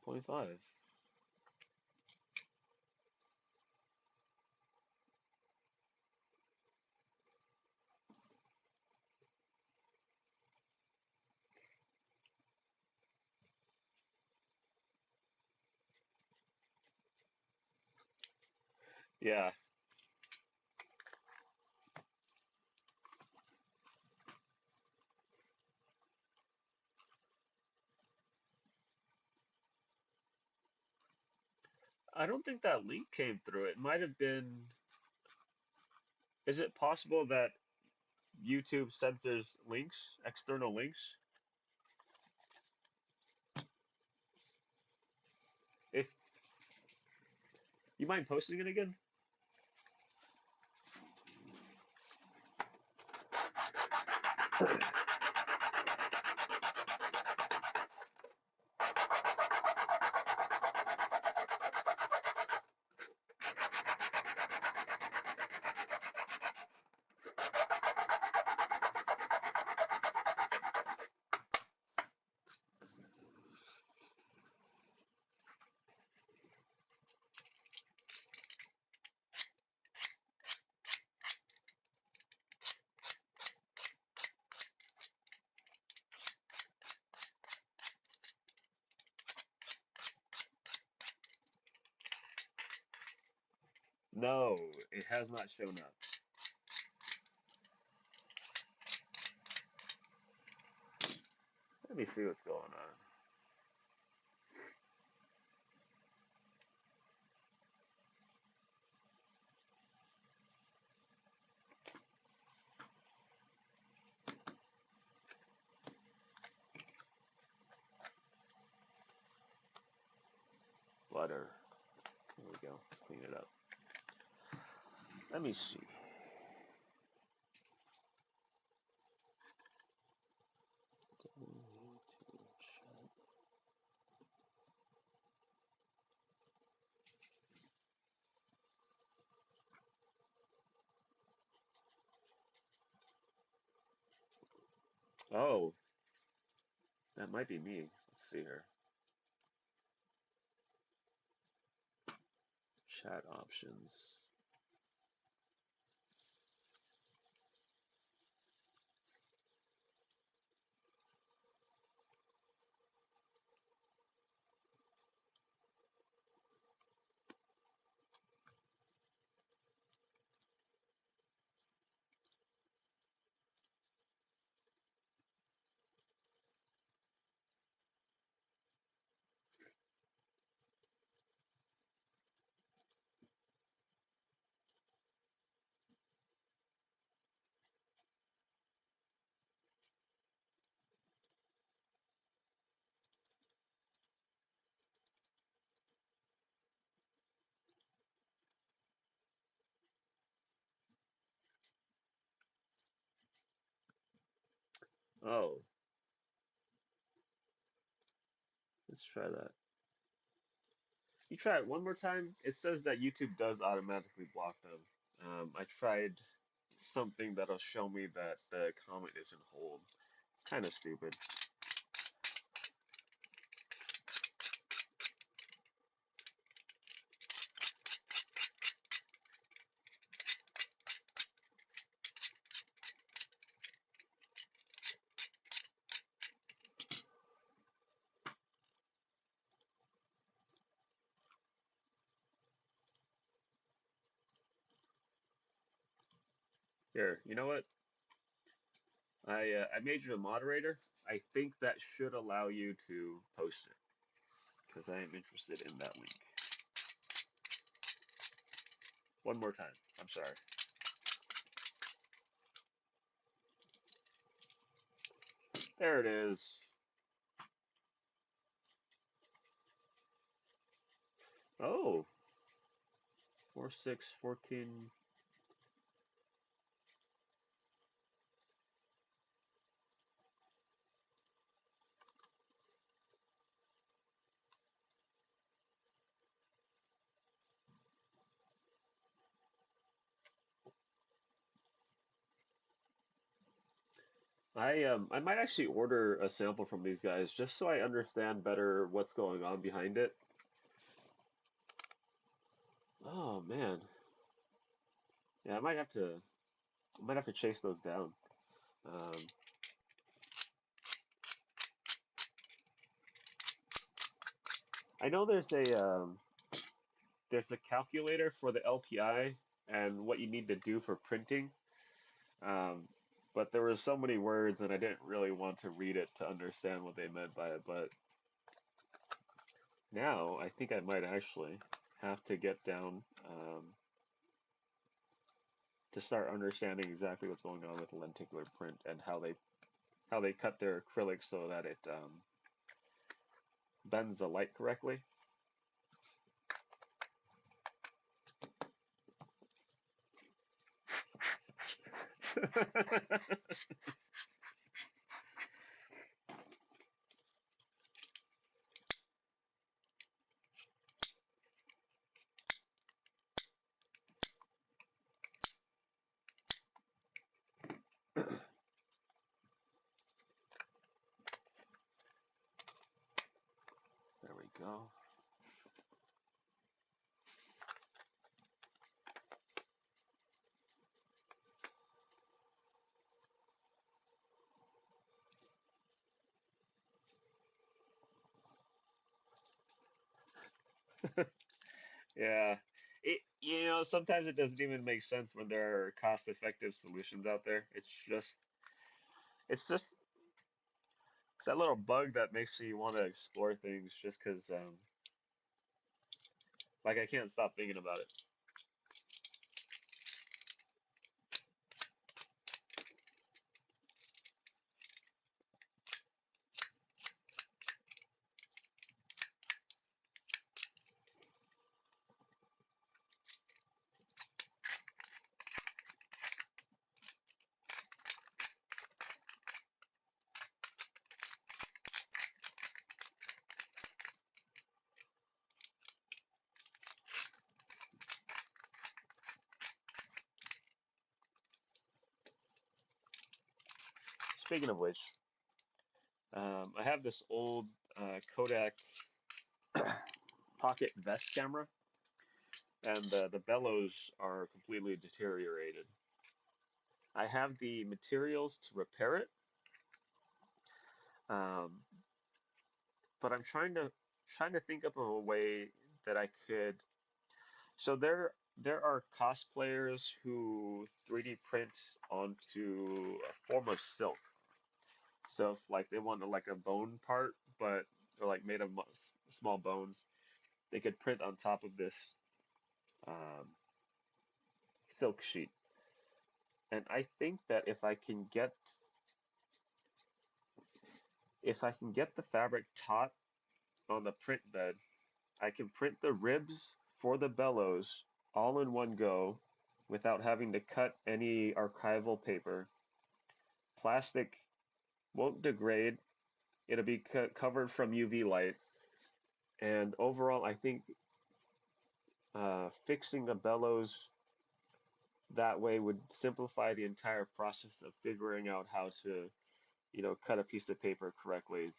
1.5. Yeah, I don't think that link came through. It might have been. Is it possible that YouTube censors links, external links? If you mind posting it again? No, it has not shown up. Let me see what's going on. Butter. There we go. Let's clean it up. Let me see. Oh, that might be me. Let's see here. Chat options. Oh, let's try that. You try it one more time. It says that YouTube does automatically block them. I tried something that'll show me that the comment isn't hold. It's kind of stupid. Here, you know what? I made you a moderator. I think that should allow you to post it because I am interested in that link. One more time. I'm sorry. There it is. Oh, 4, 6, 14. I might actually order a sample from these guys just so I understand better what's going on behind it. Oh man, yeah, I might have to chase those down. Um, I know there's a calculator for the LPI and what you need to do for printing. Um, but there were so many words and I didn't really want to read it to understand what they meant by it. But now I think I might actually have to get down to start understanding exactly what's going on with lenticular print and how they cut their acrylic so that it bends the light correctly. There we go. Yeah. Sometimes it doesn't even make sense when there are cost-effective solutions out there. It's just it's that little bug that makes you want to explore things just because, like, I can't stop thinking about it. Speaking of which, I have this old Kodak pocket vest camera, and the bellows are completely deteriorated. I have the materials to repair it, um, but I'm trying to think of a way that I could. So there are cosplayers who 3D print onto a form of silk. So if like they want like a bone part, but they're like made of small bones, they could print on top of this um, silk sheet. And I think that if I can get the fabric taut on the print bed, I can print the ribs for the bellows all in one go without having to cut any archival paper. Plastic won't degrade. It'll be covered from UV light. And overall, I think fixing the bellows that way would simplify the entire process of figuring out how to, cut a piece of paper correctly.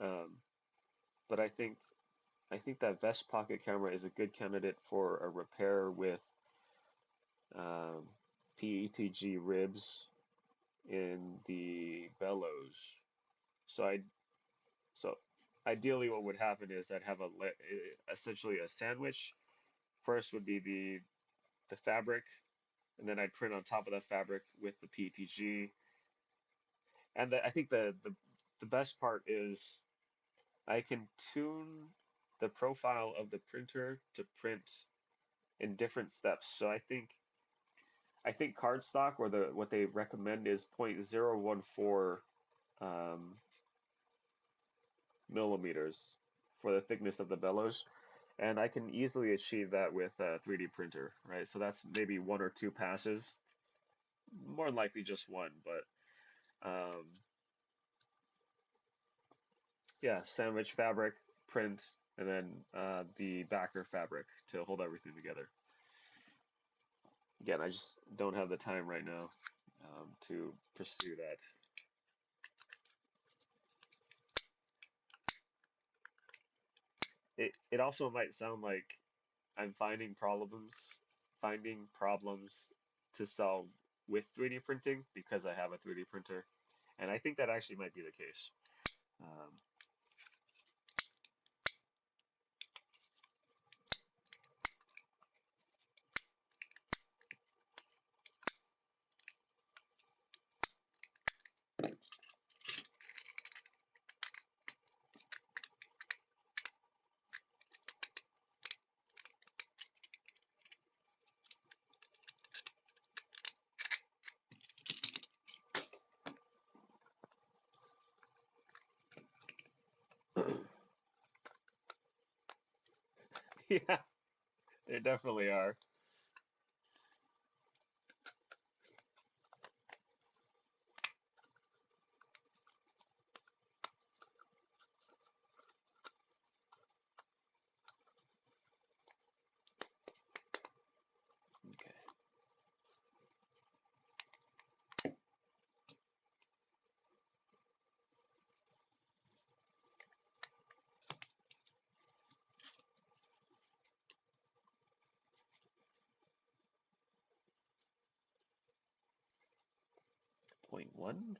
Um, but I think that vest pocket camera is a good candidate for a repair with um, PETG ribs in the bellows. So I so ideally what would happen is I'd have essentially a sandwich. First would be the fabric, and then I'd print on top of that fabric with the PETG. And I think the best part is I can tune the profile of the printer to print in different steps. So I think cardstock or the what they recommend is 0.014 um, millimeters for the thickness of the bellows, and I can easily achieve that with a 3D printer, right? So that's maybe one or two passes, more than likely just one, but um, yeah, sandwich fabric, print, and then the backer fabric to hold everything together. Again, I just don't have the time right now. to pursue that. It also might sound like I'm finding problems to solve with 3D printing because I have a 3D printer, and I think that actually might be the case. Um, yeah, there definitely are. Okay, 0.1.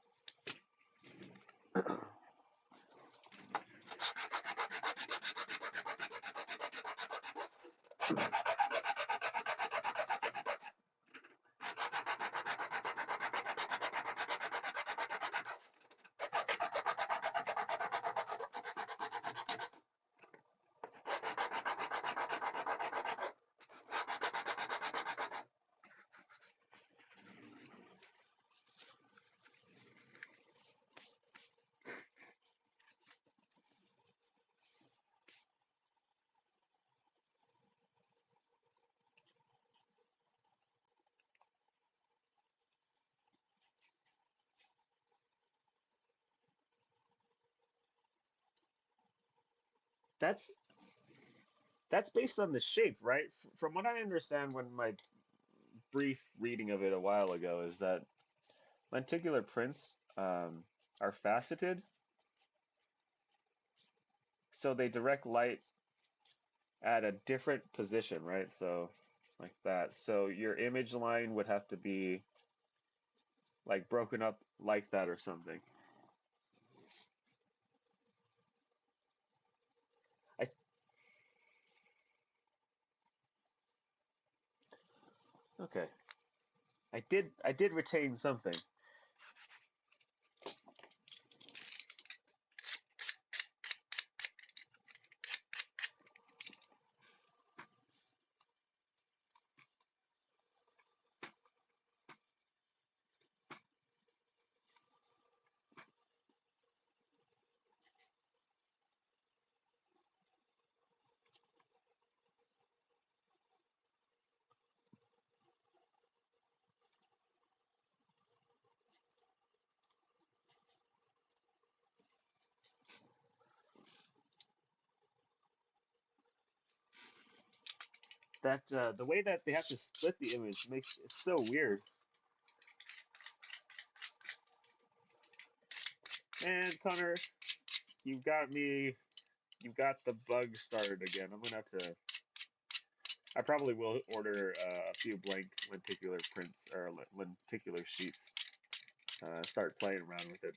That's that's based on the shape, right? From what I understand, when my brief reading of it a while ago, is that lenticular prints are faceted, so they direct light at a different position, right? So like that. So your image line would have to be like broken up like that or something. I okay. I did retain something. That the way that they have to split the image makes it so weird. And Connor, you've got me. You've got the bug started again. I'm gonna have to. I probably will order a few blank lenticular prints or lenticular sheets. Start playing around with it.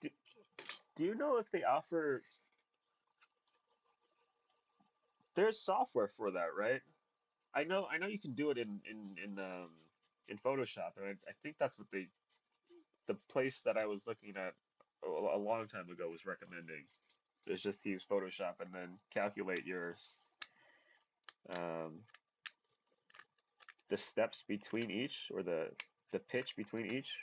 do, do you know if they offer? There's software for that, right? I know you can do it in Photoshop, and I think that's what the place that I was looking at a long time ago was recommending. It's just to use Photoshop and then calculate um, the steps between each or the pitch between each.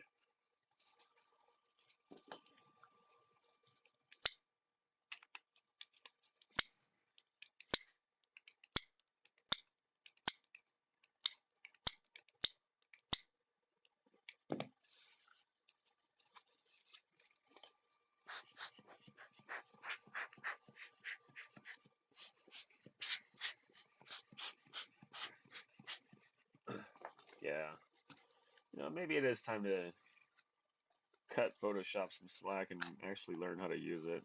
yeah, maybe it is time to cut Photoshop some slack and actually learn how to use it.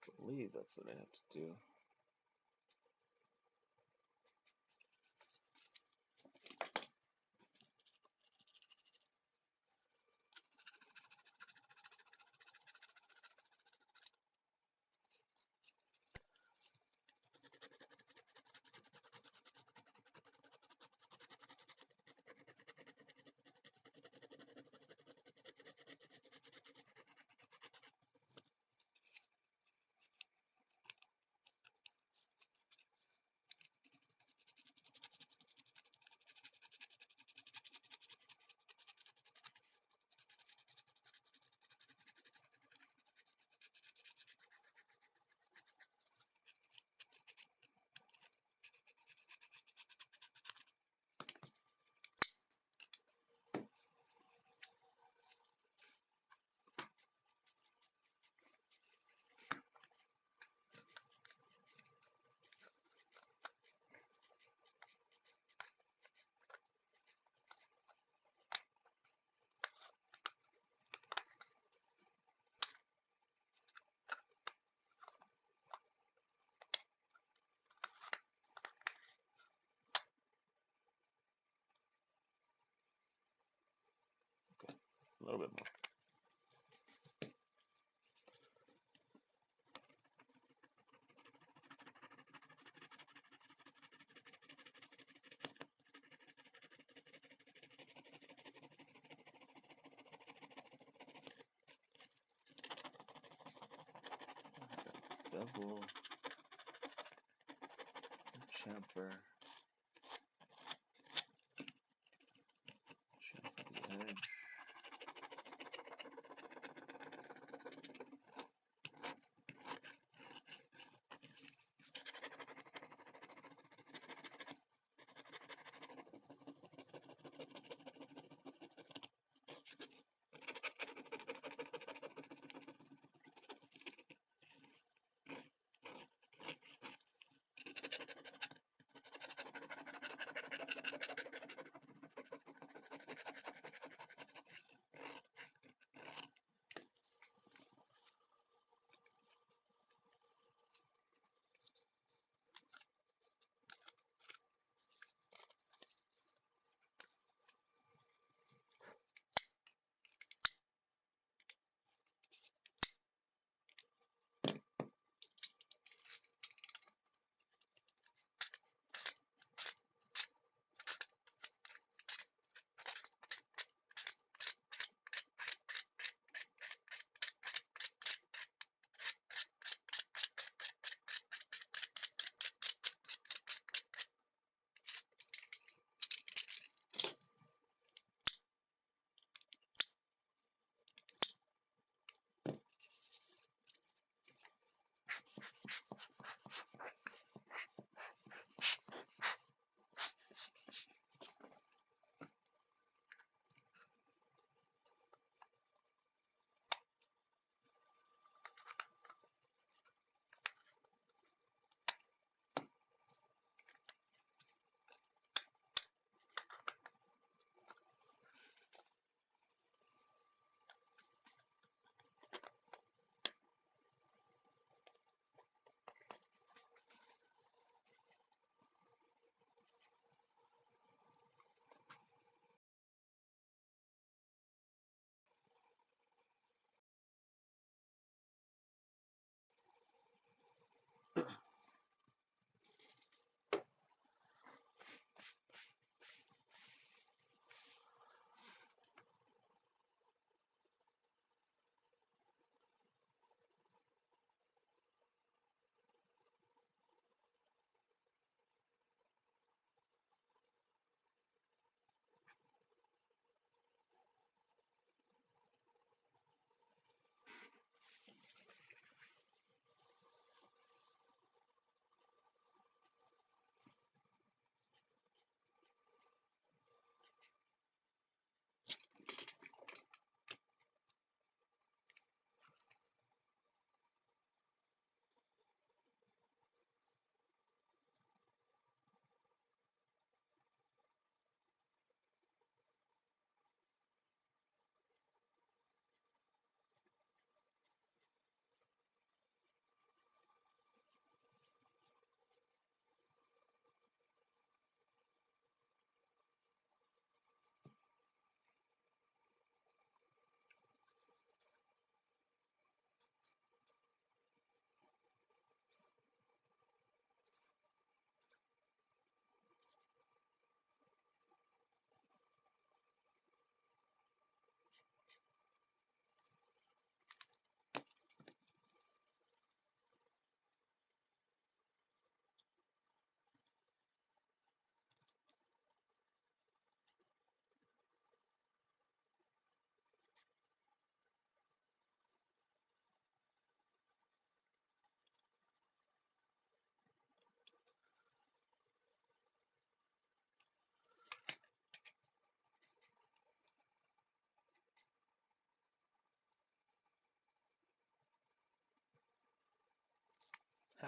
I believe that's what I have to do. Okay, a little bit more. Double chamfer the edge.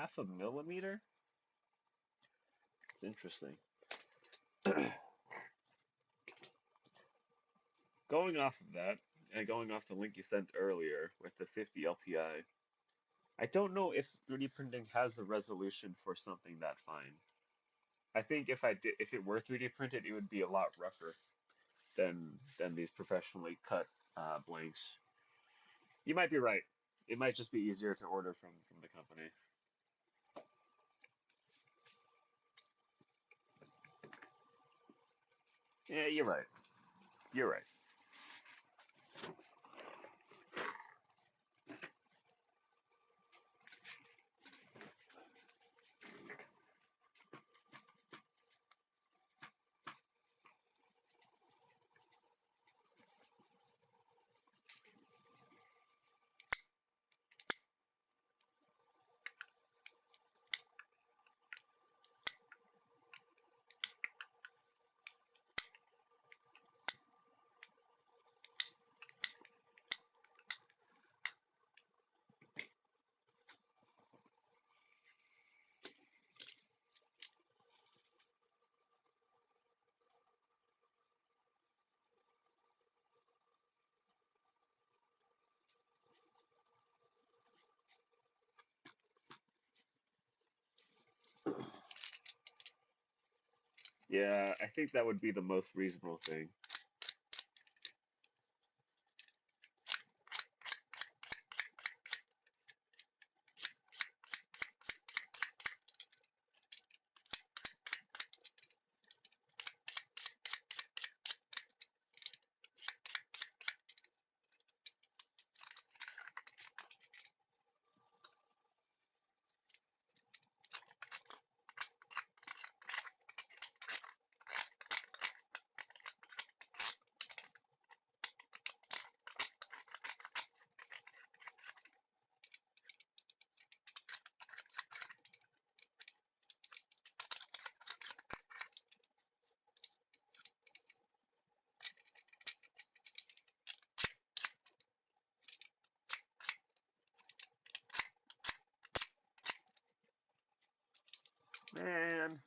half a millimeter? It's interesting. Going off of that, and going off the link you sent earlier with the 50 LPI, I don't know if 3D printing has the resolution for something that fine. I think if it were 3D printed, it would be a lot rougher than these professionally cut blanks. You might be right. It might just be easier to order from the company. Yeah, you're right. You're right. Yeah, I think that would be the most reasonable thing. Man,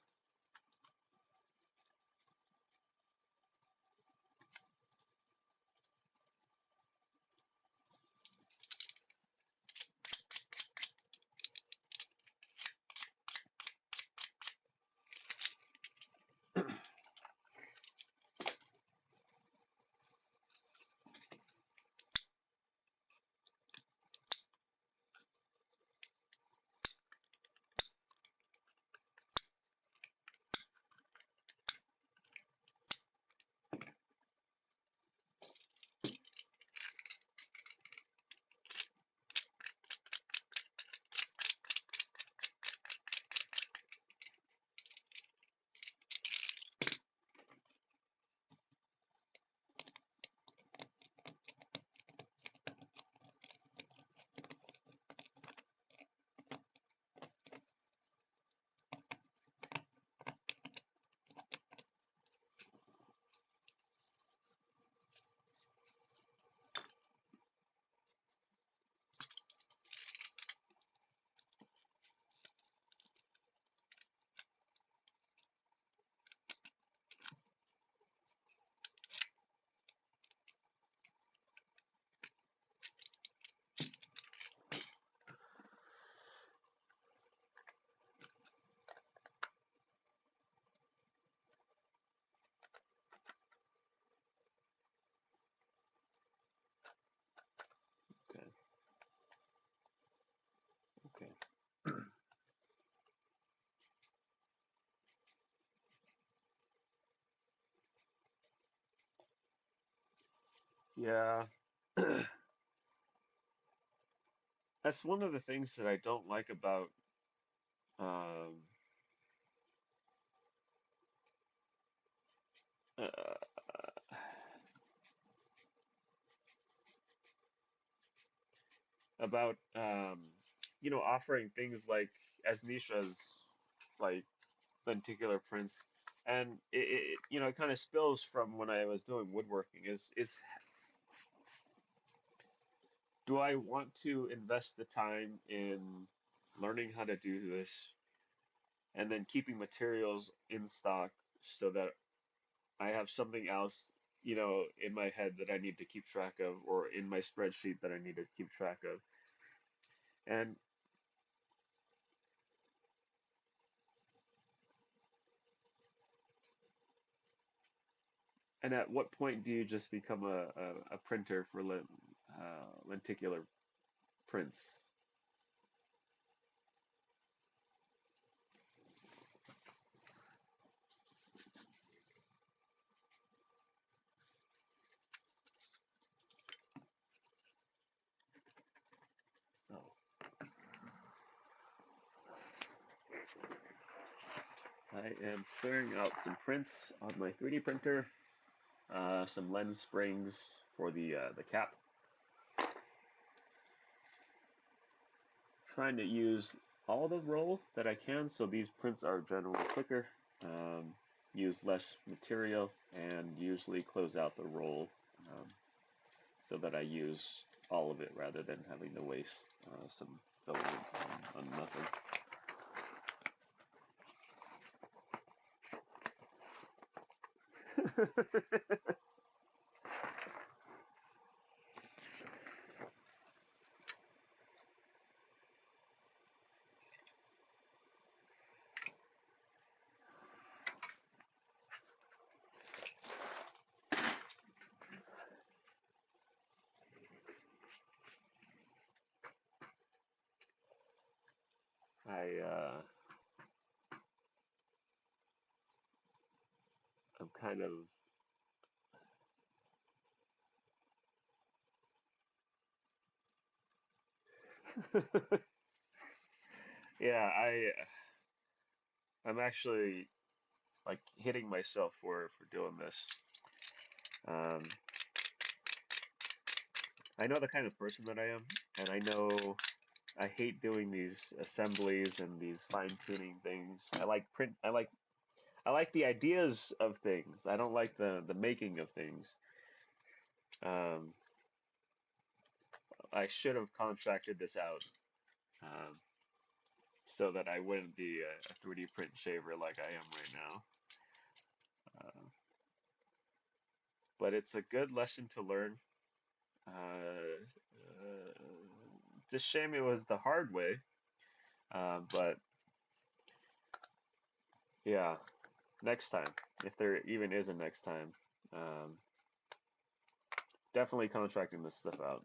okay, okay. Yeah, that's one of the things that I don't like um, uh, about offering things like as niche as like lenticular prints, and it kind of spills from when I was doing woodworking. Is do I want to invest the time in learning how to do this, and then keeping materials in stock so that I have something else, in my head that I need to keep track of, or in my spreadsheet that I need to keep track of. And and at what point do you just become a printer for lenticular prints? Oh, I am clearing out some prints on my 3D printer, some lens springs for the cap. Trying to use all the roll that I can, so these prints are generally quicker. Um, use less material and usually close out the roll, um, so that I use all of it rather than having to waste some filament on nothing. I'm kind of yeah, I'm actually like hitting myself for doing this. Um, I know the kind of person that I am, and I know I hate doing these assemblies and these fine tuning things. I like the ideas of things. I don't like the making of things. Um, I should have contracted this out, um, so that I wouldn't be a 3D print shaver like I am right now. Uh, but it's a good lesson to learn. It's a shame it was the hard way, but yeah, next time, if there even is a next time, um, definitely contracting this stuff out.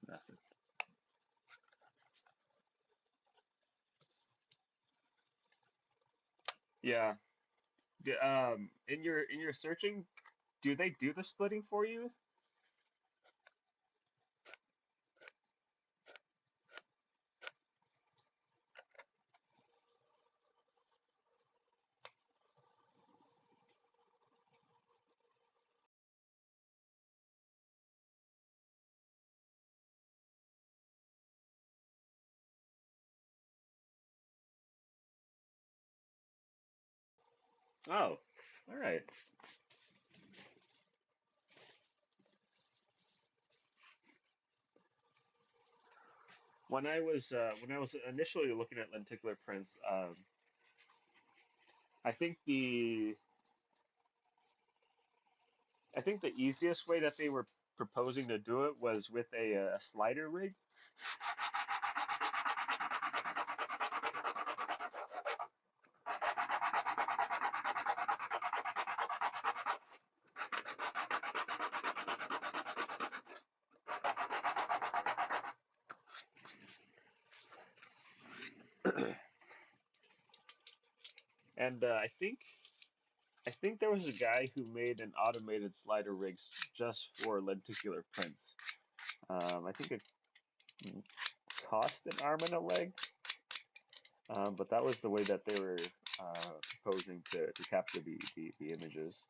Method. Yeah. In your searching, do they do the splitting for you? Oh, all right. When I was initially looking at lenticular prints, I think the I think the easiest way that they were proposing to do it was with a slider rig. And I think there was a guy who made an automated slider rig just for lenticular prints. I think it cost an arm and a leg, but that was the way that they were proposing to capture the images.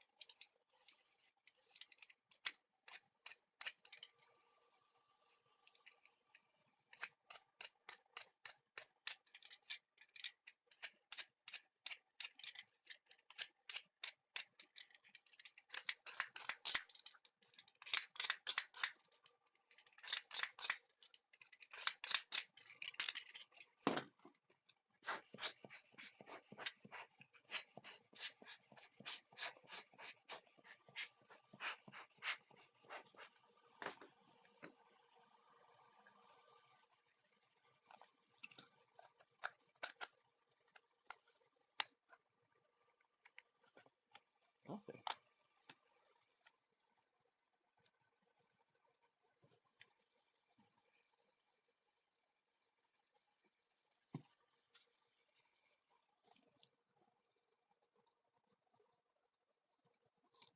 Okay.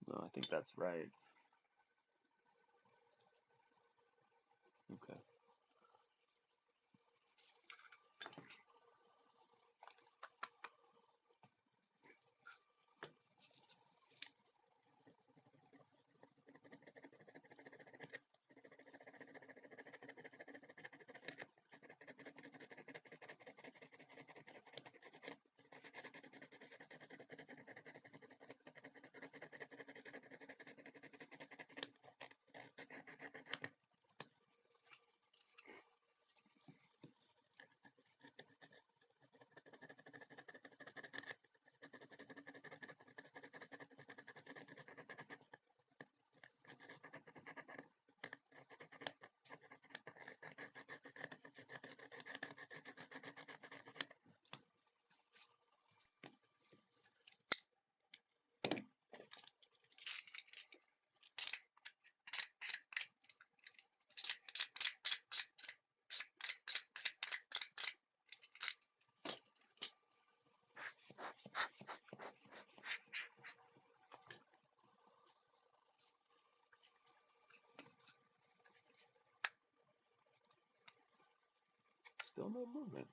No, I think that's right. Okay. Still no movement.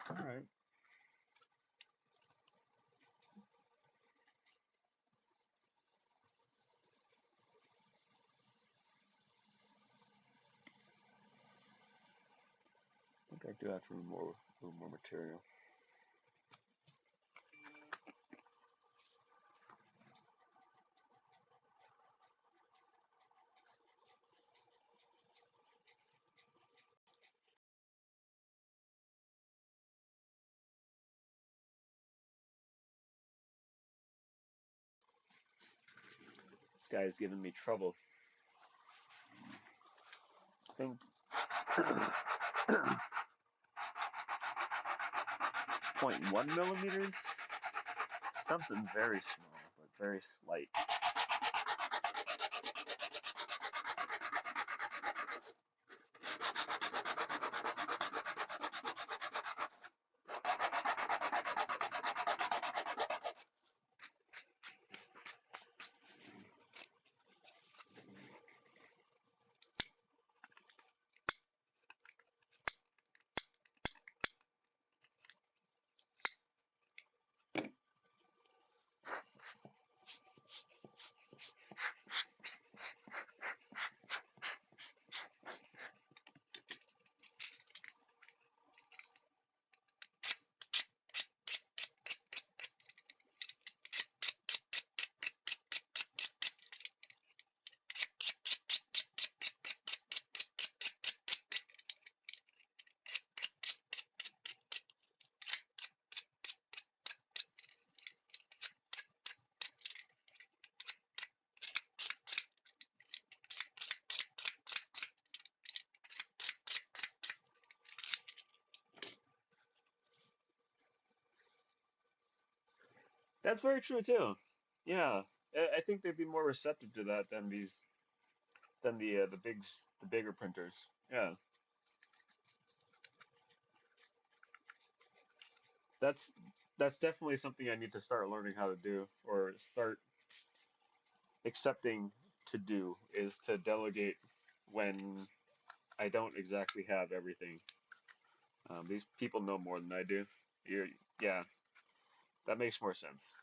All right. I think I do have to remove a little more material. This guy is giving me trouble. I think 0.1 millimeters. Something very small, but very slight. That's very true too. Yeah, I think they'd be more receptive to that than the bigger printers. Yeah, that's that's definitely something I need to start learning how to do or start accepting to do is to delegate when I don't exactly have everything. These people know more than I do. You're, yeah, that makes more sense.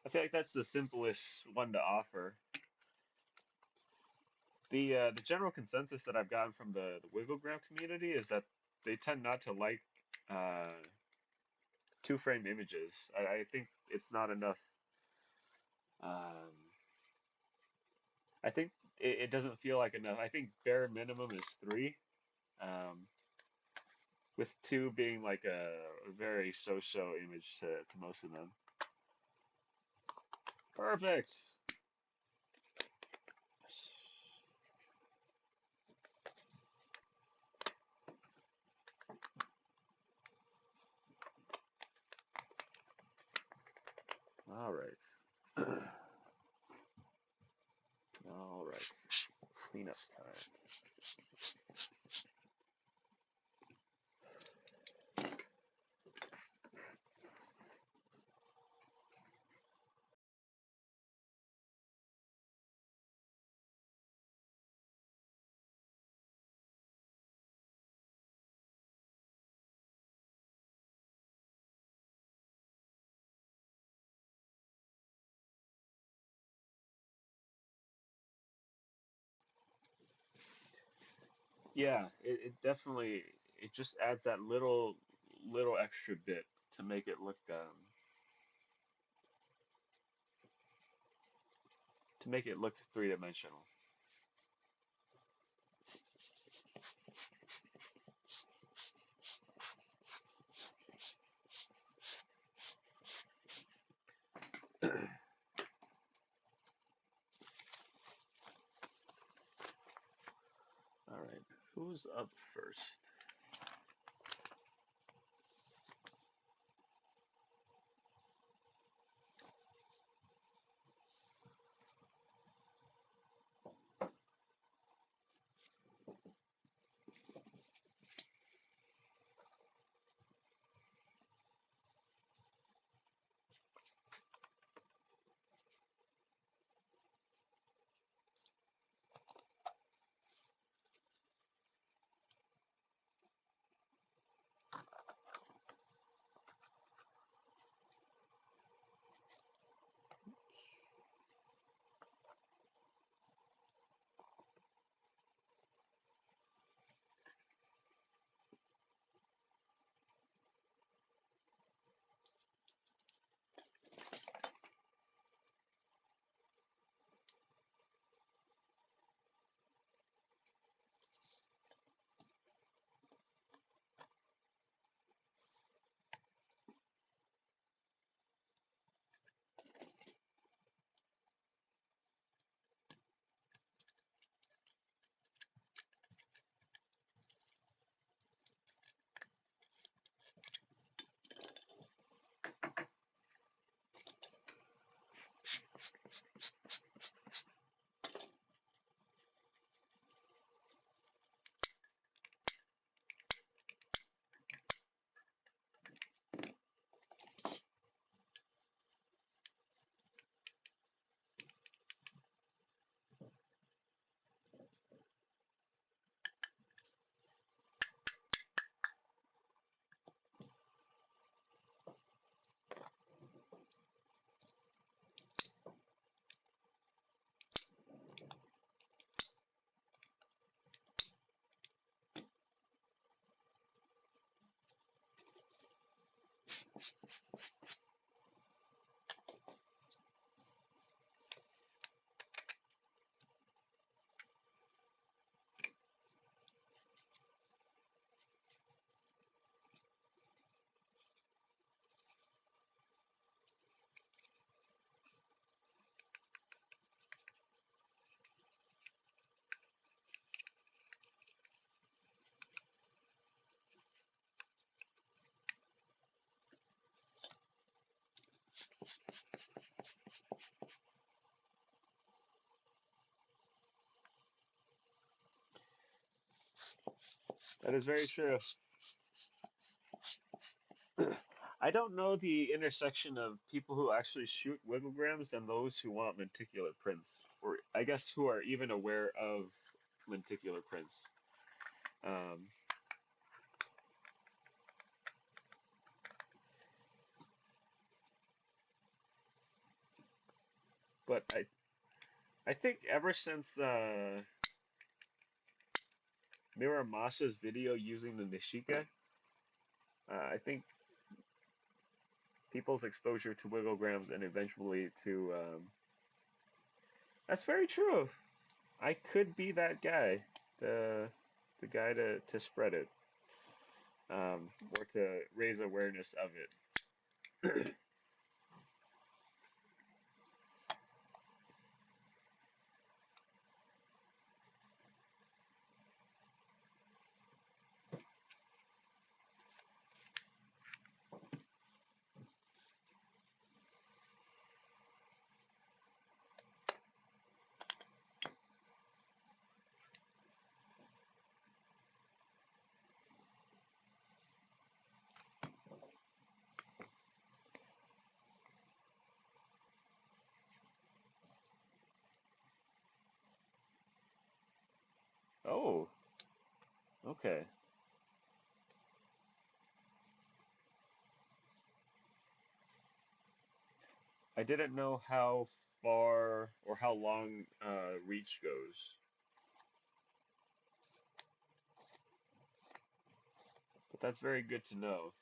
I feel like that's the simplest one to offer. The general consensus that I've gotten from the Wigglegram community is that they tend not to like uh, two frame images. I think it's not enough. Um, I think it doesn't feel like enough. I think bare minimum is three, um, with two being like a very so-so image to most of them. Perfect. All right. All right. Cleanup time. Yeah, it definitely it just adds that little extra bit to make it look three-dimensional. All right, who's up first? That is very true. I don't know the intersection of people who actually shoot wigglograms and those who want lenticular prints, or I guess who are even aware of lenticular prints. Um, but I think ever since Miramasa's video using the Nishika, I think people's exposure to wigglograms and eventually to that's very true. I could be that guy, the the guy to spread it, or to raise awareness of it. Oh, okay. I didn't know how far or how long reach goes, but that's very good to know.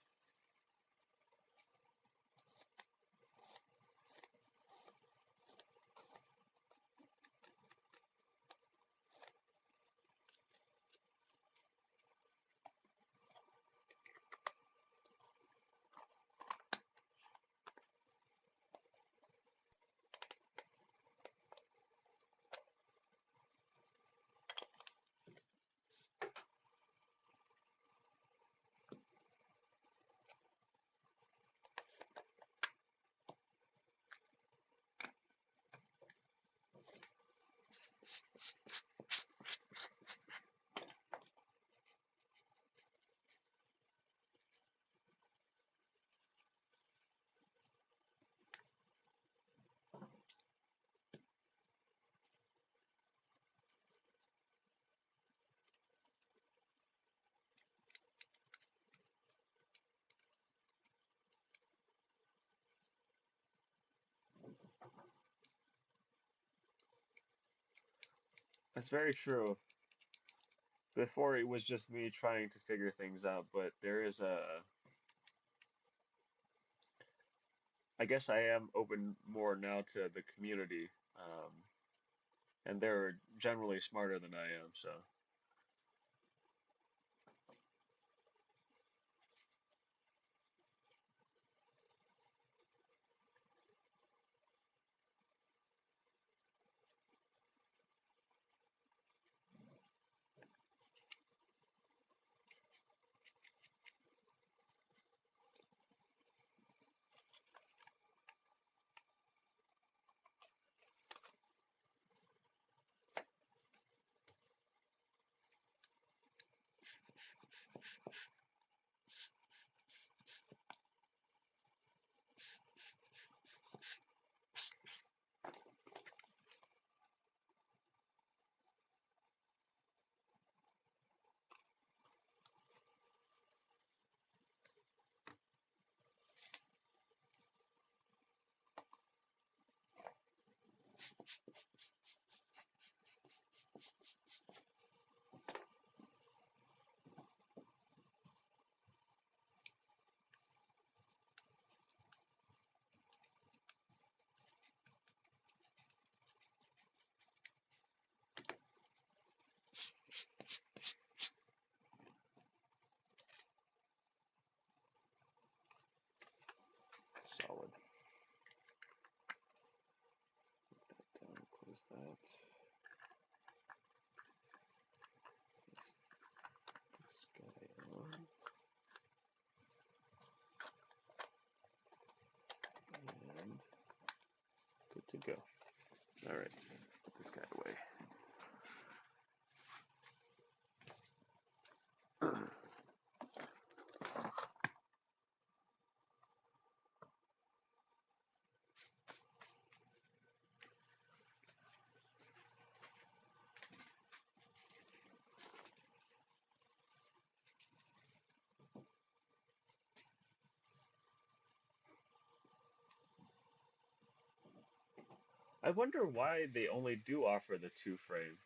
That's very true. Before it was just me trying to figure things out, but there is I guess I am open more now to the community, and they're generally smarter than I am, so solid. Down, close that. This guy on, and good to go. All right, put this guy away. I wonder why they only do offer the two frame.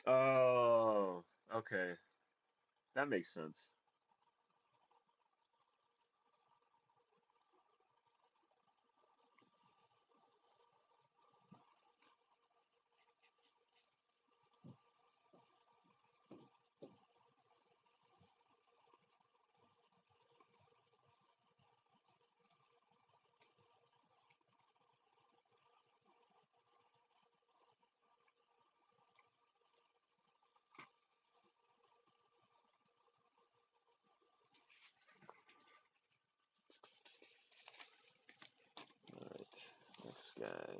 Oh, okay. That makes sense. All right, next guy.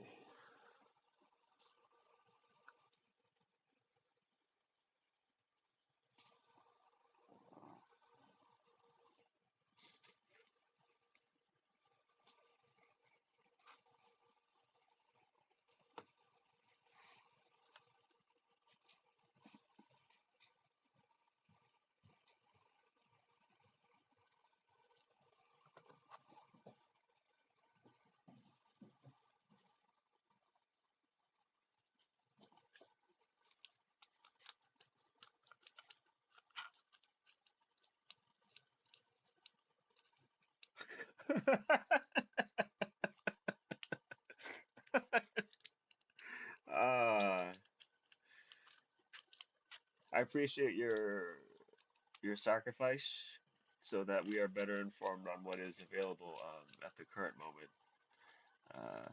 uh, I appreciate your sacrifice so that we are better informed on what is available at the current moment. Uh,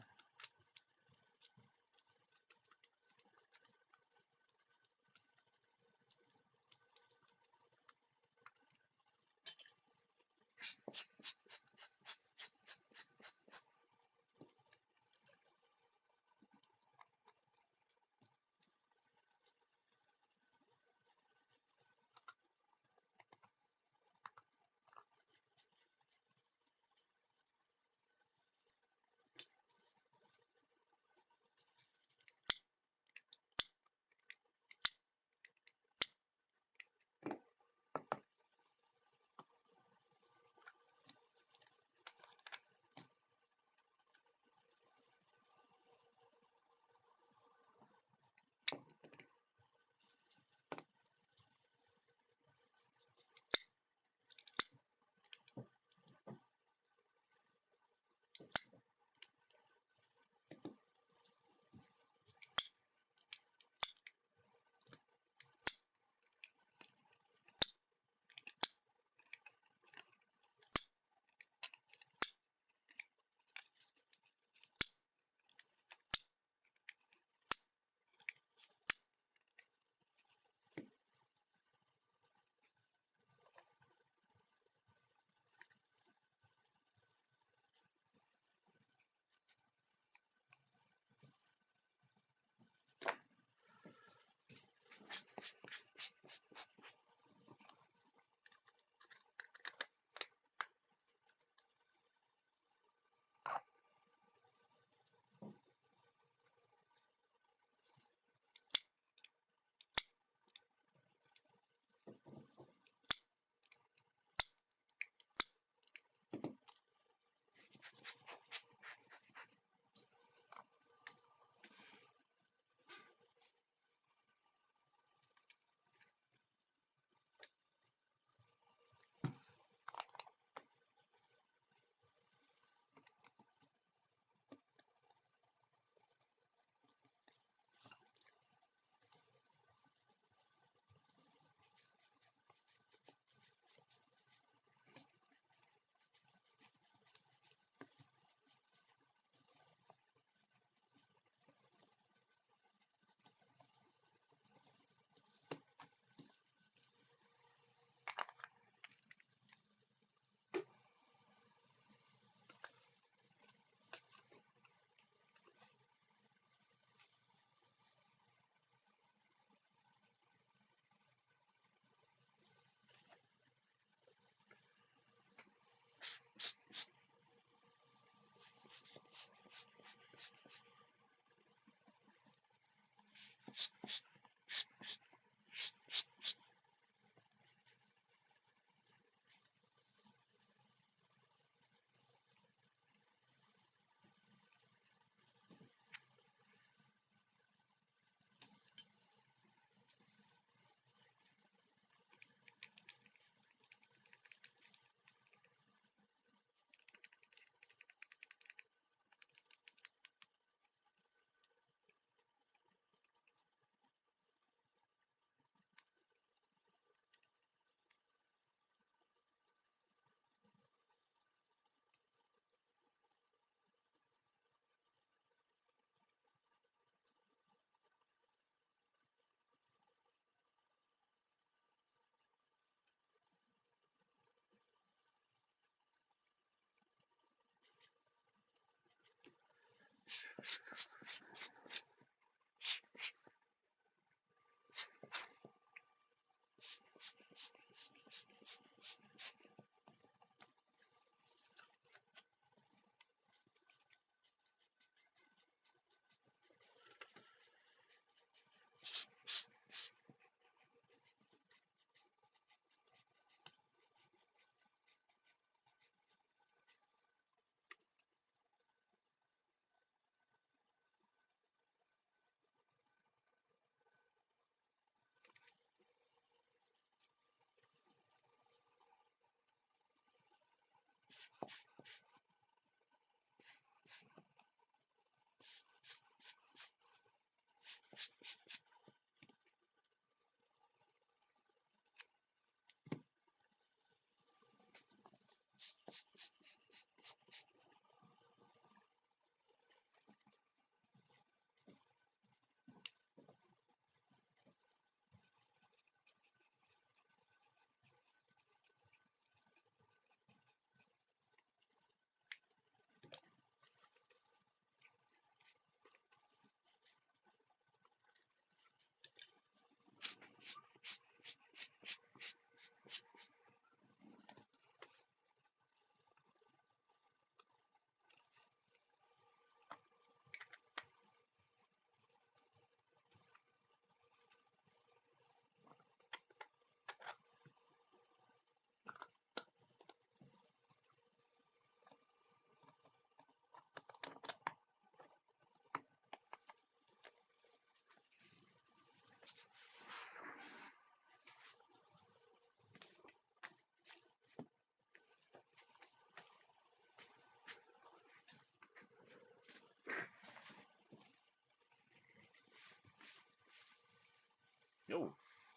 Oh,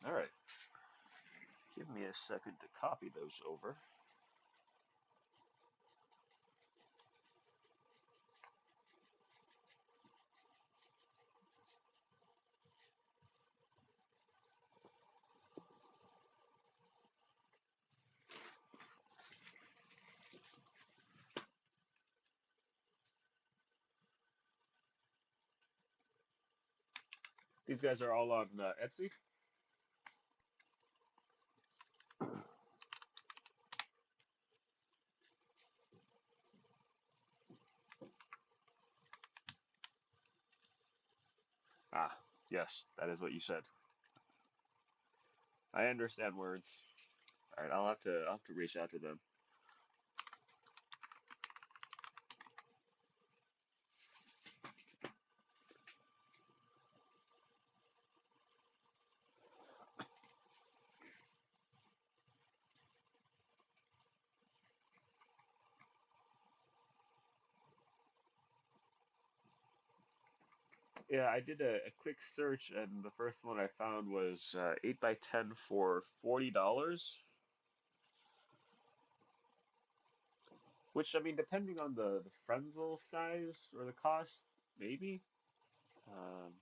all right. Give me a second to copy those over. These guys are all on Etsy. Ah, yes, that is what you said. I understand words. All right, I'll have to reach out to them. Yeah, I did a quick search, and the first one I found was 8 by 10 for $40. Which I mean, depending on the Frenzel size or the cost, maybe. Um,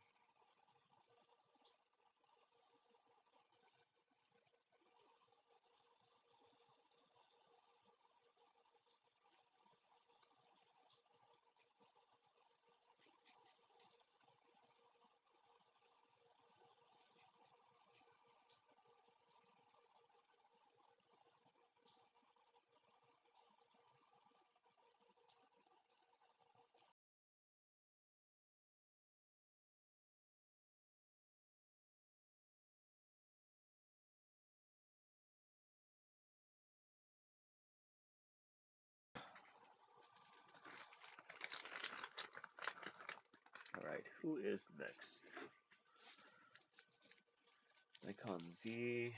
all right, who is next? Icon Z.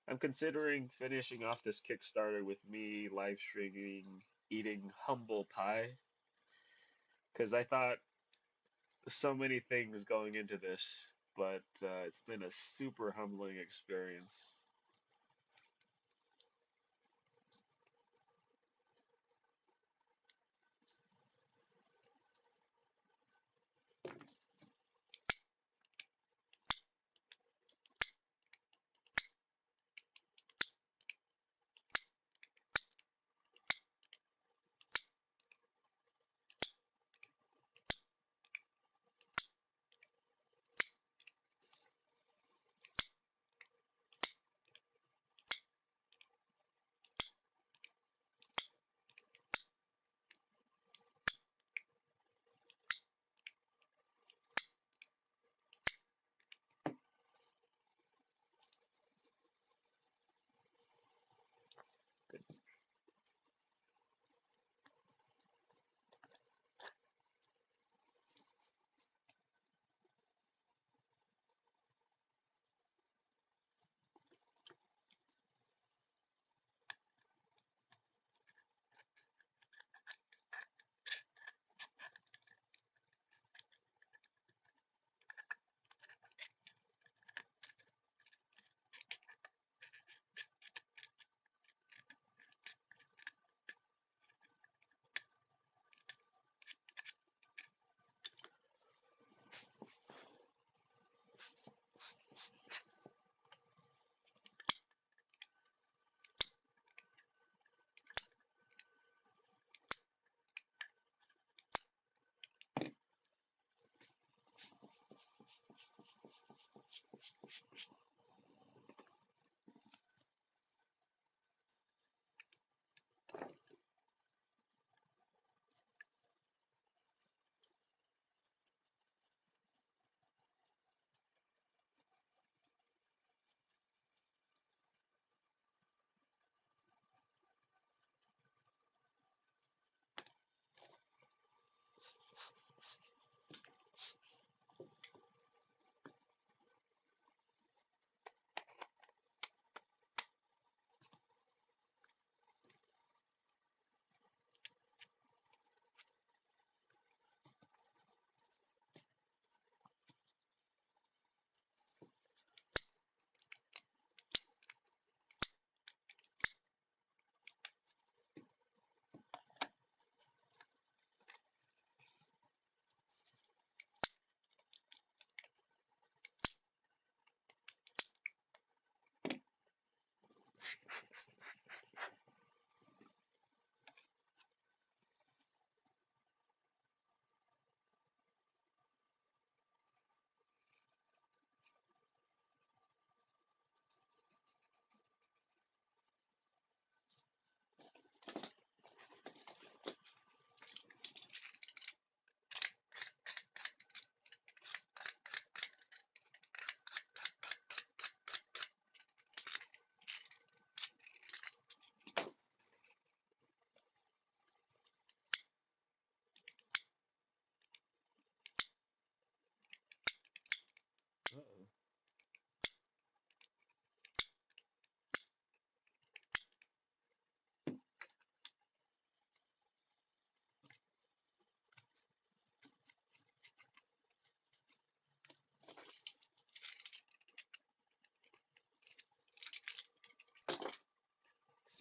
I'm considering finishing off this Kickstarter with me live streaming eating humble pie because I thought so many things going into this, but it's been a super humbling experience.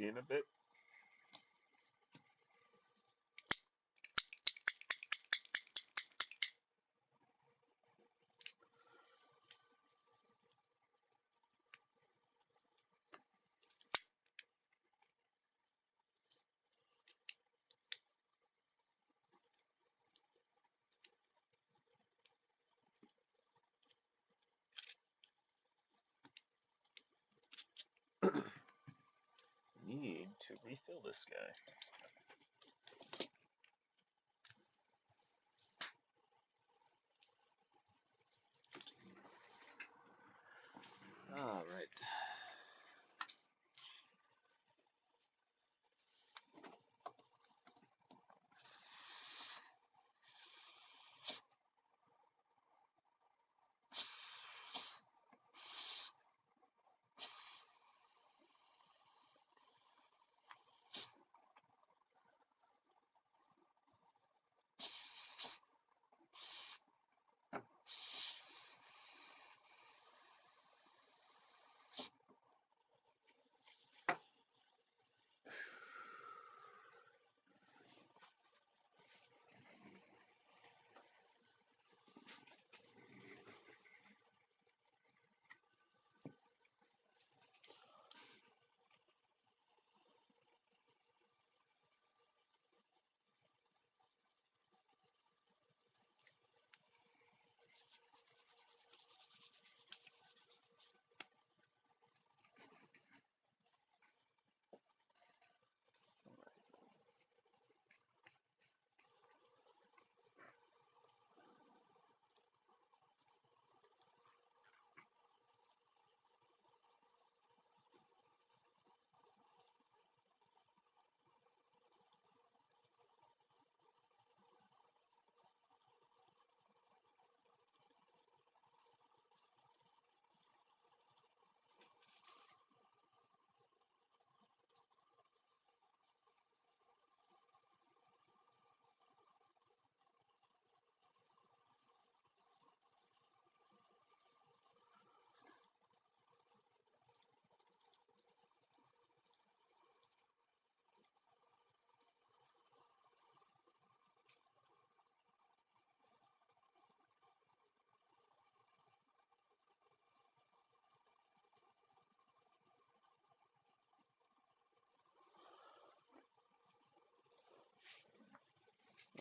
See you in a bit. Need to refill this guy. All right.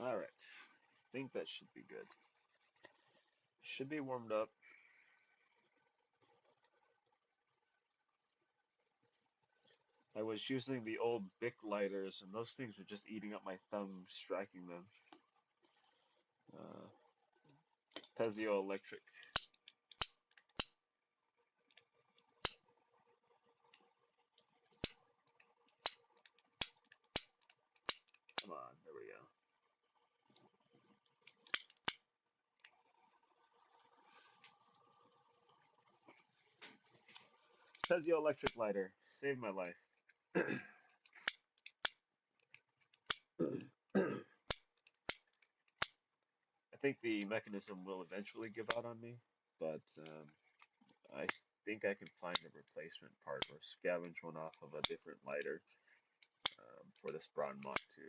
All right. I think that should be good. Should be warmed up. I was using the old Bic lighters, and those things were just eating up my thumb, striking them. Uh, Piezoelectric. Come on, there we go. Piezoelectric lighter saved my life. I think the mechanism will eventually give out on me, but I think I can find a replacement part or scavenge one off of a different lighter for this Braun Mach 2.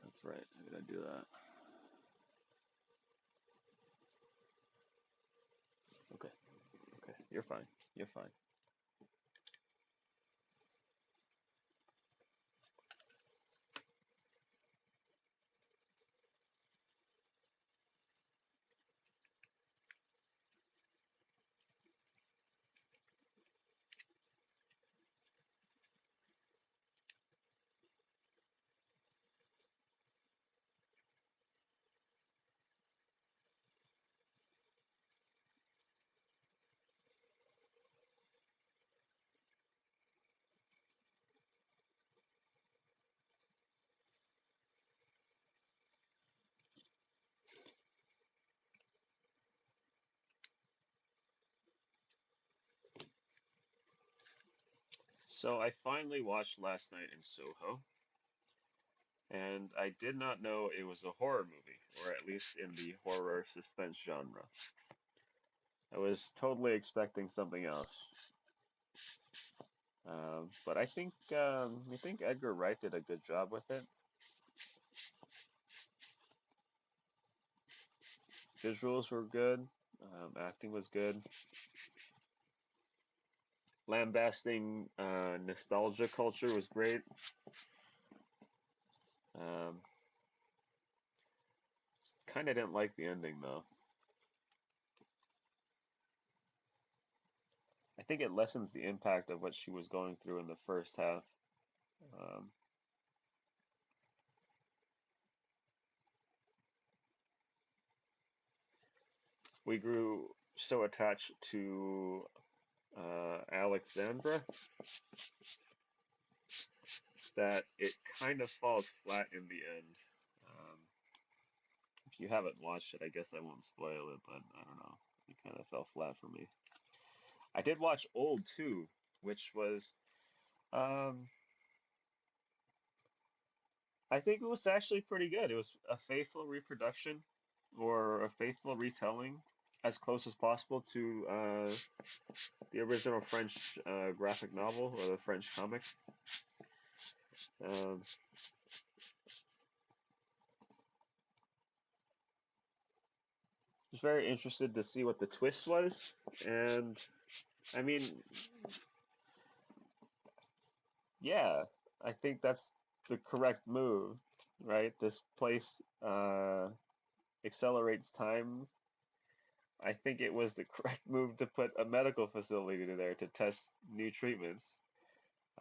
That's right, I gotta do that. You're fine. You're fine. So I finally watched Last Night in Soho, and I did not know it was a horror movie, or at least in the horror suspense genre. I was totally expecting something else. But I think Edgar Wright did a good job with it. Visuals were good, acting was good. Lambasting nostalgia culture was great. Um, kind of didn't like the ending though. I think it lessens the impact of what she was going through in the first half. Um, we grew so attached to Alexandra that it kind of falls flat in the end. Um, if you haven't watched it, I guess I won't spoil it, but I don't know. It kind of fell flat for me. I did watch Old too, which was um, I think it was actually pretty good. It was a faithful reproduction or a faithful retelling as close as possible to the original French graphic novel or the French comic. I was very interested to see what the twist was, and I mean, yeah, I think that's the correct move, right? This place accelerates time. I think it was the correct move to put a medical facility there to test new treatments.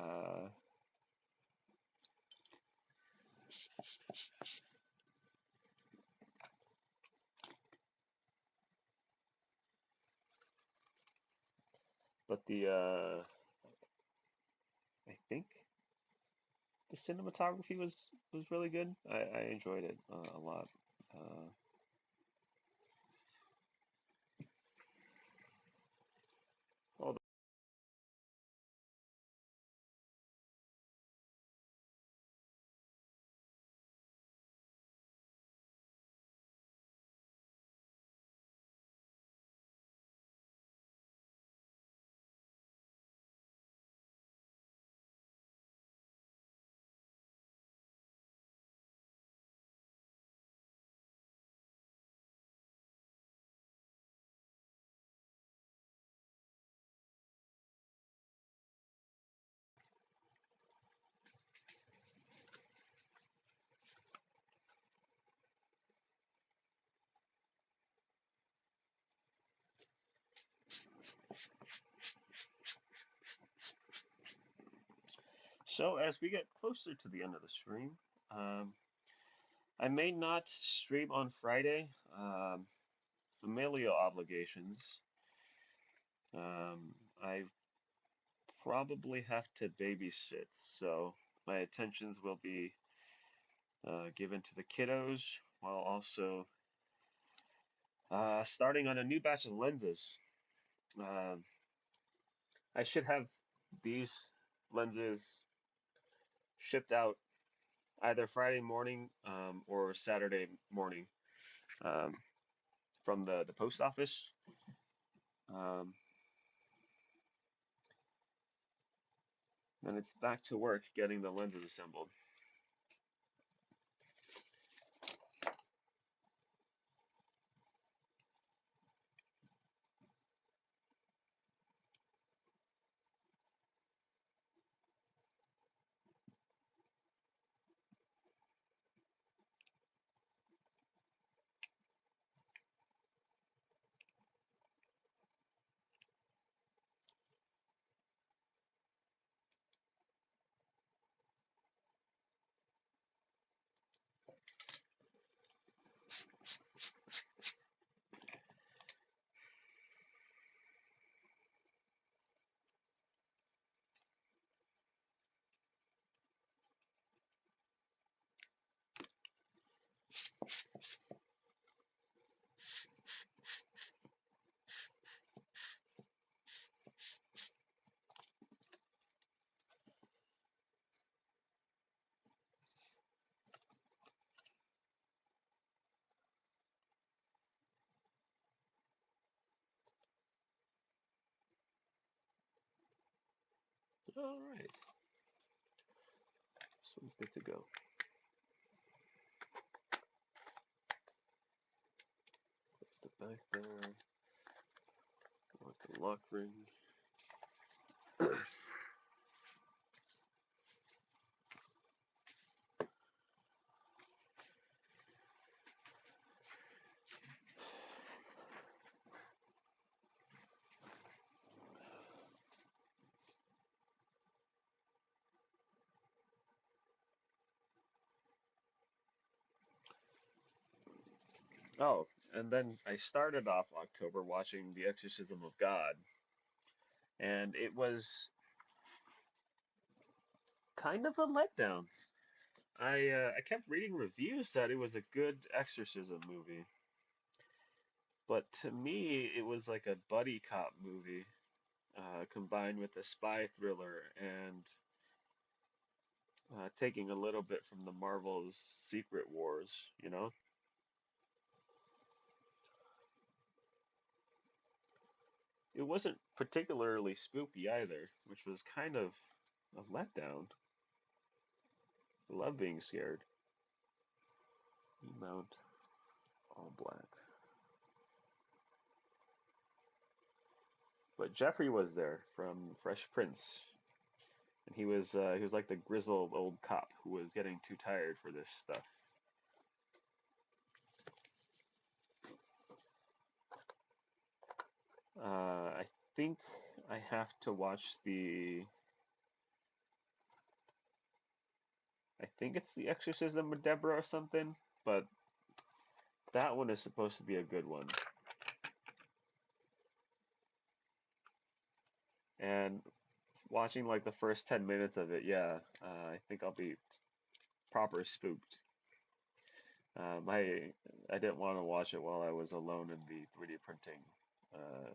Uh, but I think the cinematography was really good. I enjoyed it a lot. Uh, all so as we get closer to the end of the stream, I may not stream on Friday. Familial obligations. I probably have to babysit, so my attentions will be given to the kiddos while also starting on a new batch of lenses. Um I should have these lenses shipped out either Friday morning or Saturday morning um, from the post office. Um, then it's back to work getting the lenses assembled. All right, this one's good to go. There's the back there. Lock the lock ring. Oh, and then I started off October watching The Exorcism of God, and it was kind of a letdown. I kept reading reviews that it was a good exorcism movie, but to me it was like a buddy cop movie combined with a spy thriller and taking a little bit from the Marvel's Secret Wars, you know? It wasn't particularly spooky either, which was kind of a letdown. I love being scared. E-mount, all black. But Jeffrey was there from Fresh Prince, and he was like the grizzled old cop who was getting too tired for this stuff. I think I have to watch I think it's The Exorcism of Deborah or something, but that one is supposed to be a good one. And watching like the first 10 minutes of it, yeah, I think I'll be proper spooked. I didn't want to watch it while I was alone in the 3D printing uh,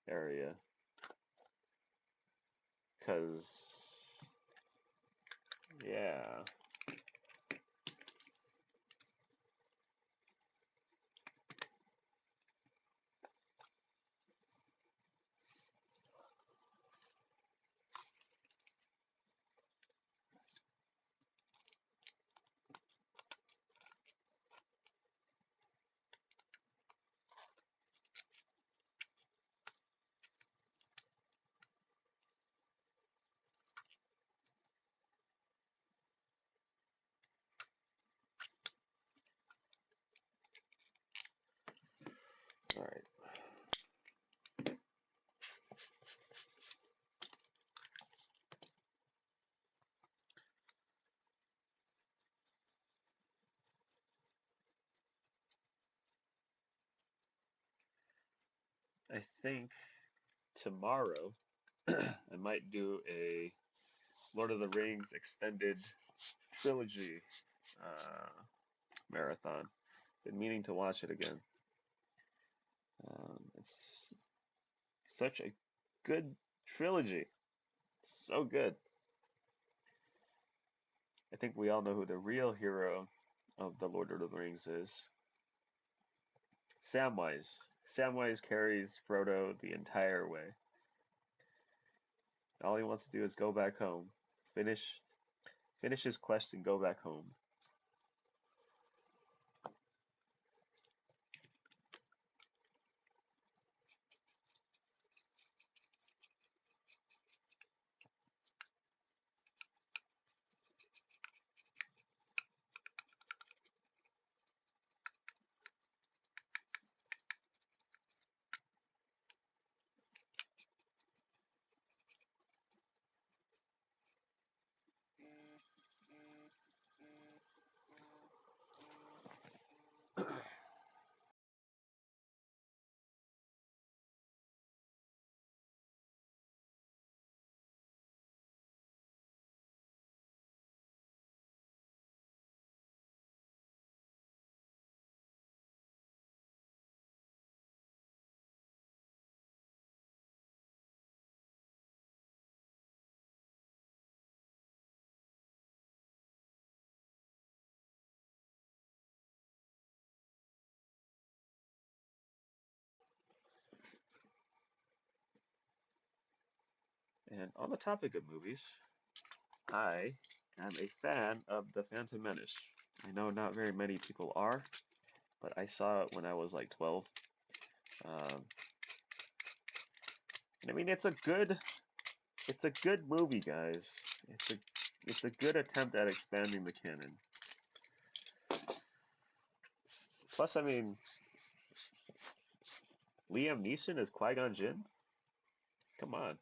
area, because yeah. All right. I think tomorrow I might do a Lord of the Rings extended trilogy uh, marathon. Been meaning to watch it again. It's such a good trilogy. So good. I think we all know who the real hero of the Lord of the Rings is. Samwise. Samwise carries Frodo the entire way. All he wants to do is go back home, finish finish his quest and go back home. And on the topic of movies, I am a fan of The Phantom Menace. I know not very many people are, but I saw it when I was like 12. Um, and I mean, it's a good movie, guys. It's a, it's a good attempt at expanding the canon. Plus, I mean, Liam Neeson as Qui-Gon Jinn? Come on.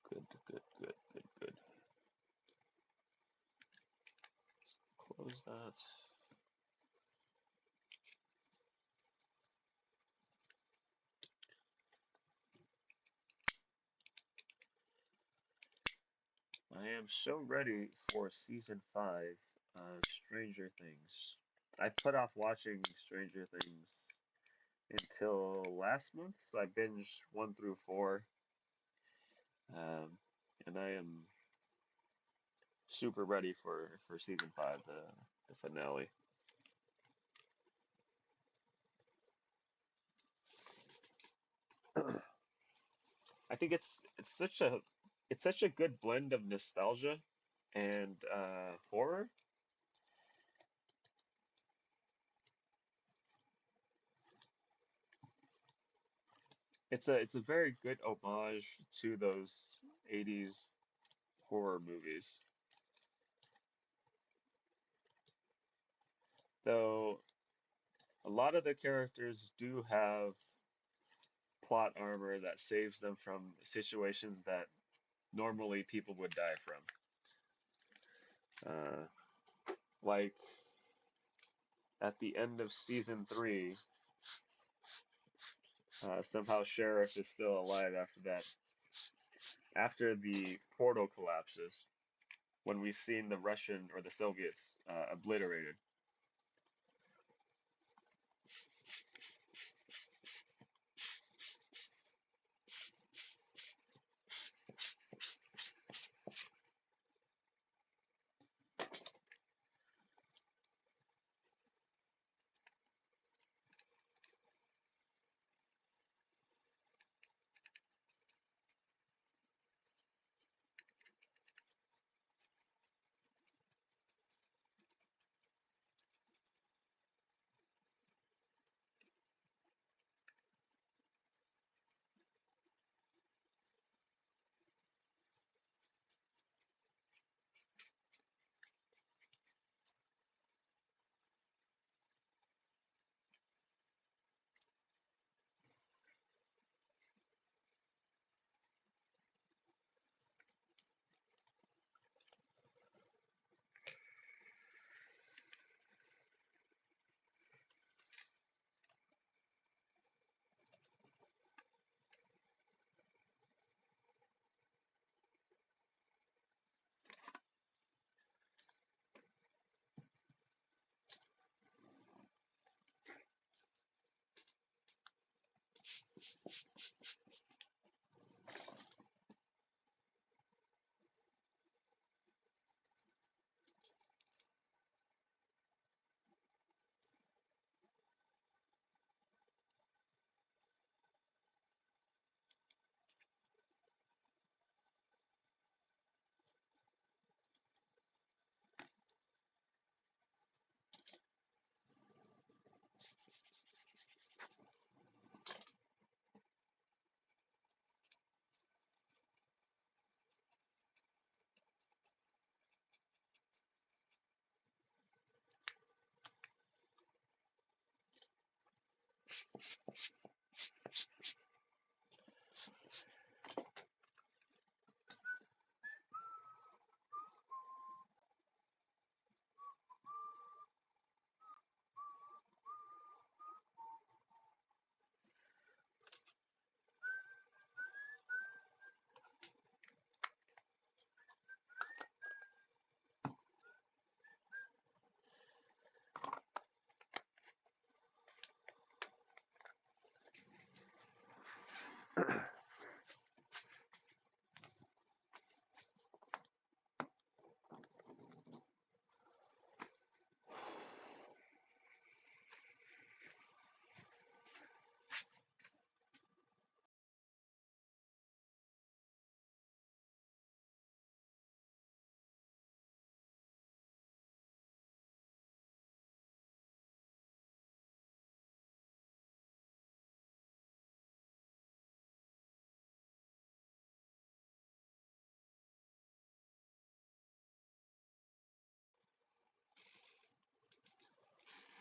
Good, good, good, good, good. Close that. I am so ready for season 5 of Stranger Things. I put off watching Stranger Things until last month, so I binged 1 through 4. Um, and I am super ready for season 5, the finale. I think it's such a good blend of nostalgia and horror. It's a very good homage to those 80s horror movies. Though a lot of the characters do have plot armor that saves them from situations that normally people would die from. Uh, like at the end of season 3, somehow Sheriff is still alive after that. After the portal collapses, when we seen the Russian or the Soviets obliterated.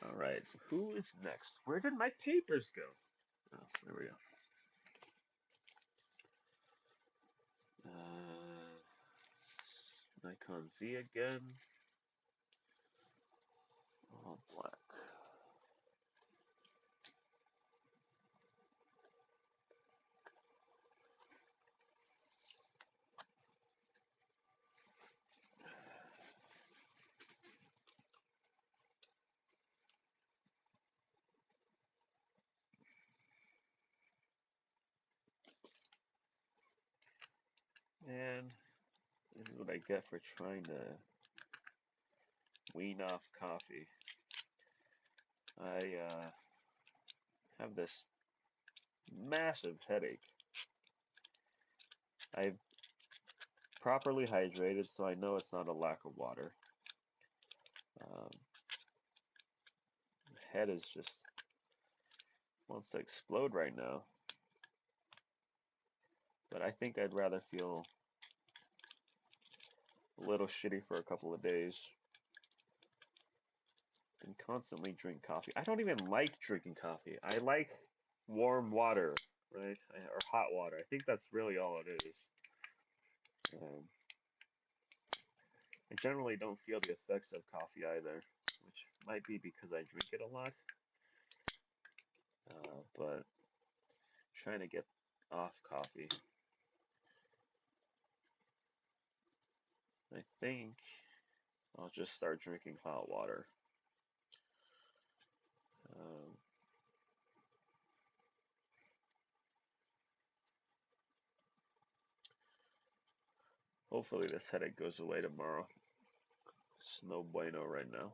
All right, who is next? Where did my papers go? Oh, there we go. Uh, Nikon Z again. All black. And this is what I get for trying to wean off coffee. I have this massive headache. I've properly hydrated, so I know it's not a lack of water. Um, head is just wants to explode right now. But I think I'd rather feel a little shitty for a couple of days than constantly drink coffee. I don't even like drinking coffee. I like warm water, right? Or hot water. I think that's really all it is. Um, I generally don't feel the effects of coffee either, which might be because I drink it a lot. But trying to get off coffee. I think I'll just start drinking hot water. Um, Hopefully this headache goes away tomorrow. It's no bueno right now.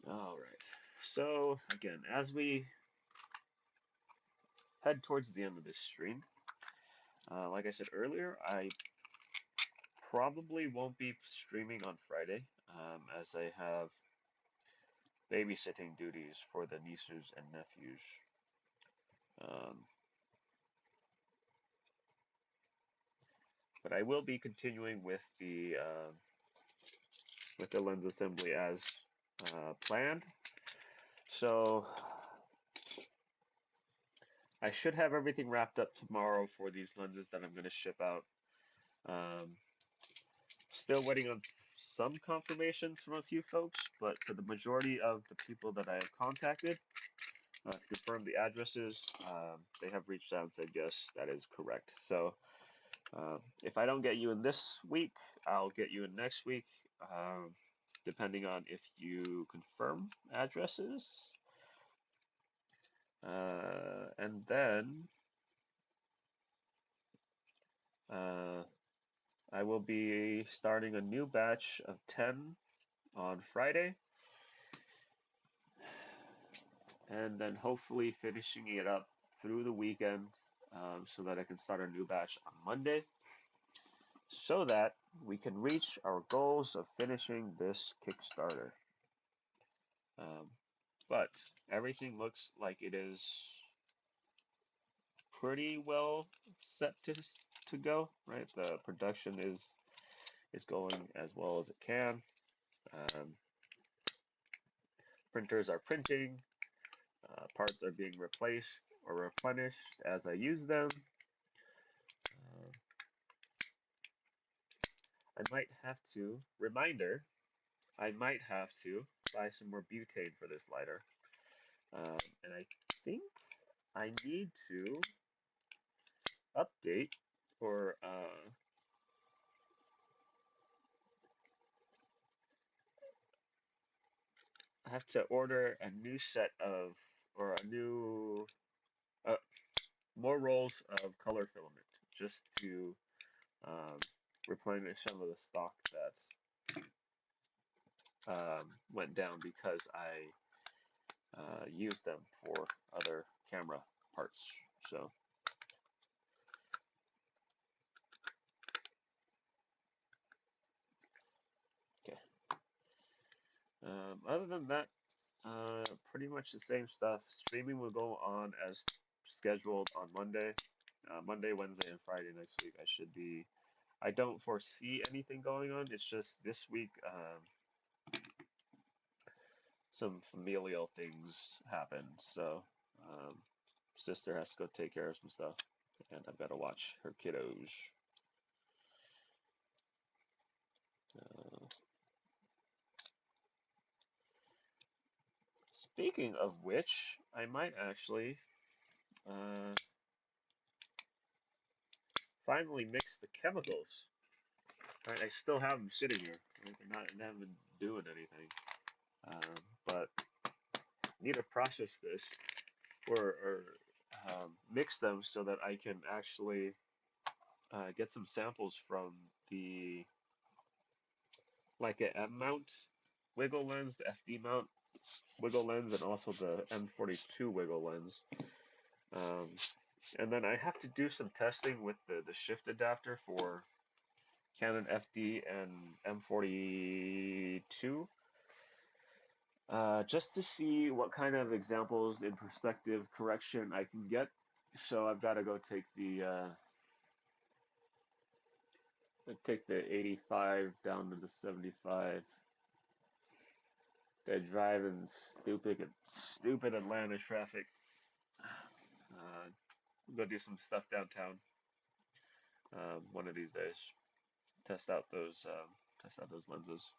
All right. So again, as we head towards the end of this stream, like I said earlier, I probably won't be streaming on Friday, as I have babysitting duties for the nieces and nephews. Um, but I will be continuing with the lens assembly as planned. So I should have everything wrapped up tomorrow for these lenses that I'm going to ship out. Um, Still waiting on some confirmations from a few folks, but for the majority of the people that I have contacted to confirm the addresses, they have reached out and said yes, that is correct. So if I don't get you in this week, I'll get you in next week, depending on if you confirm addresses. And then uh, I will be starting a new batch of 10 on Friday, and then hopefully finishing it up through the weekend so that I can start a new batch on Monday so that we can reach our goals of finishing this Kickstarter. Um, but everything looks like it is pretty well set to go, right? The production is going as well as it can. Um, Printers are printing, parts are being replaced or replenished as I use them. Uh, I might have to, reminder, I might have to buy some more butane for this lighter. And I think I need to update or I have to order a new set of, or a new, uh, more rolls of color filament just to um, replenish some of the stock that went down because I used them for other camera parts. So, okay. Other than that, pretty much the same stuff. Streaming will go on as scheduled on Monday. Monday, Wednesday, and Friday next week. I don't foresee anything going on. It's just this week, some familial things happened. So, um, sister has to go take care of some stuff, and I've got to watch her kiddos. Uh, Speaking of which, I might actually uh, finally mix the chemicals. Right, I still have them sitting here. Right? They haven't been doing anything. Um, but I need to process this or mix them so that I can actually get some samples from the like a M mount wiggle lens, the FD mount wiggle lens, and also the M42 wiggle lens. Um, and then I have to do some testing with the shift adapter for Canon FD and M42, just to see what kind of examples in perspective correction I can get. So I've got to go take the 85 down to the 75. They're driving stupid Atlanta traffic. Uh, go do some stuff downtown one of these days. Test out those lenses.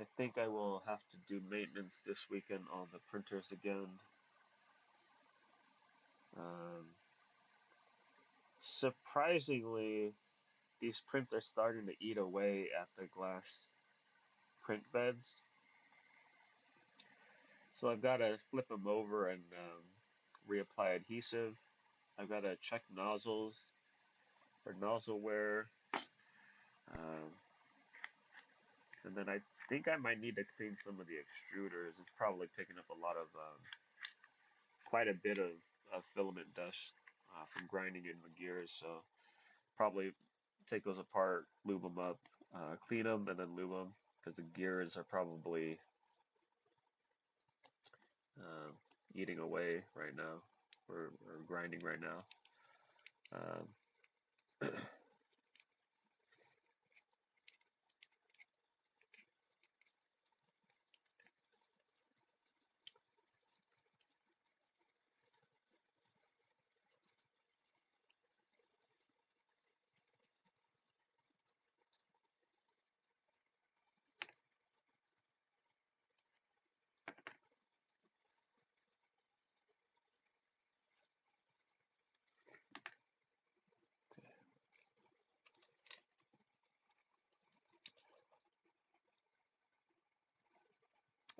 I think I will have to do maintenance this weekend on the printers again. Um, Surprisingly, these prints are starting to eat away at the glass print beds. So I've got to flip them over and reapply adhesive. I've got to check nozzles for nozzle wear. Um, and then I think I might need to clean some of the extruders. It's probably picking up quite a bit of filament dust from grinding in the gears. So probably take those apart, lube them up, clean them, and then lube them because the gears are probably uh, eating away right now. we're grinding right now. Um,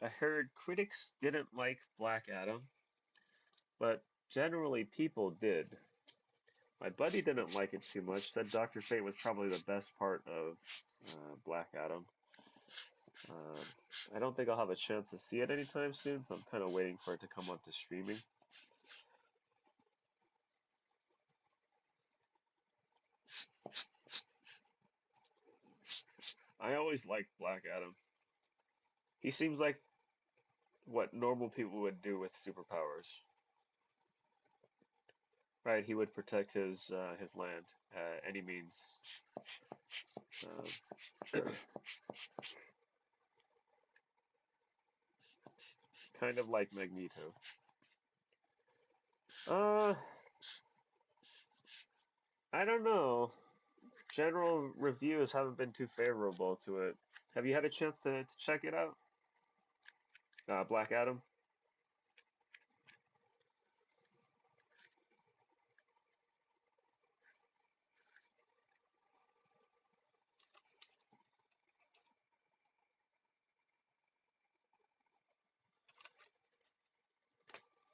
I heard critics didn't like Black Adam, but generally people did. My buddy didn't like it too much. Said Doctor Fate was probably the best part of Black Adam. Um, I don't think I'll have a chance to see it anytime soon, so I'm kind of waiting for it to come onto streaming. I always liked Black Adam. He seems like what normal people would do with superpowers. Right, he would protect his land any means. Um, kind of like Magneto. Uh, I don't know. General reviews haven't been too favorable to it. Have you had a chance to check it out? Black Adam?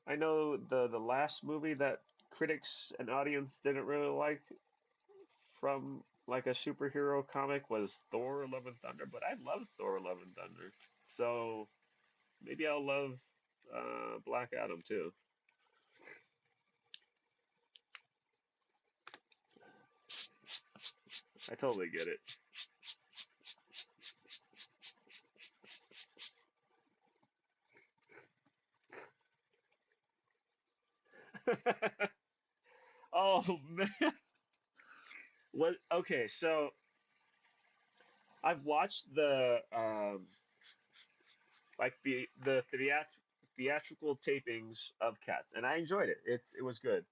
I know the last movie that critics and audience didn't really like from like a superhero comic was Thor: Love and Thunder, but I love Thor: Love and Thunder. So maybe I'll love Black Adam too. I totally get it. Oh man. What okay, so I've watched the like the theatrical tapings of Cats and I enjoyed it. It was good.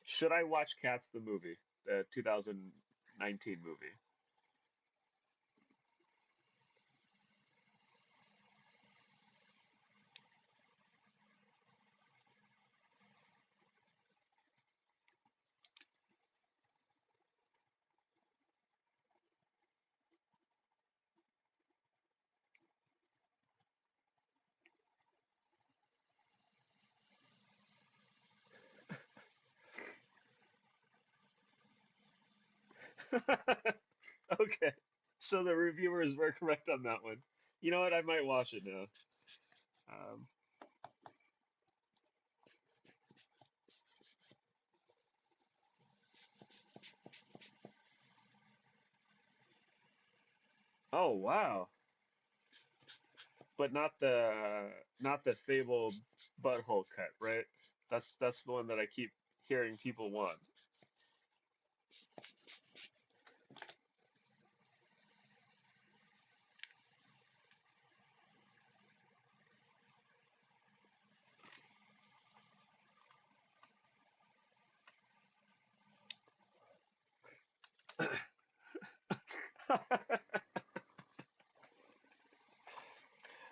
Should I watch Cats the movie, the 2019 movie? Okay. So the reviewers were correct on that one. You know what? I might watch it now. Um, oh wow. But not the fabled butthole cut, right? That's the one that I keep hearing people want.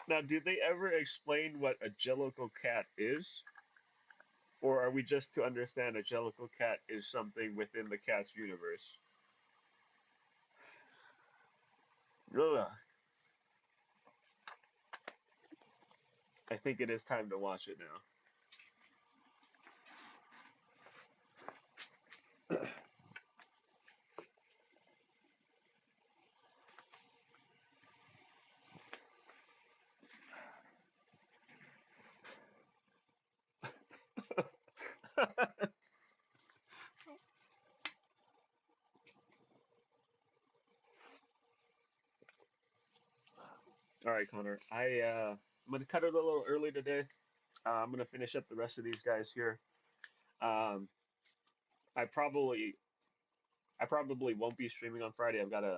Now, do they ever explain what a Jellicle cat is? Or are we just to understand a Jellicle cat is something within the cat's universe? Ugh. I think it is time to watch it now. All right, Connor. I'm gonna cut it a little early today. I'm gonna finish up the rest of these guys here. Um, I probably I probably won't be streaming on Friday. I've got a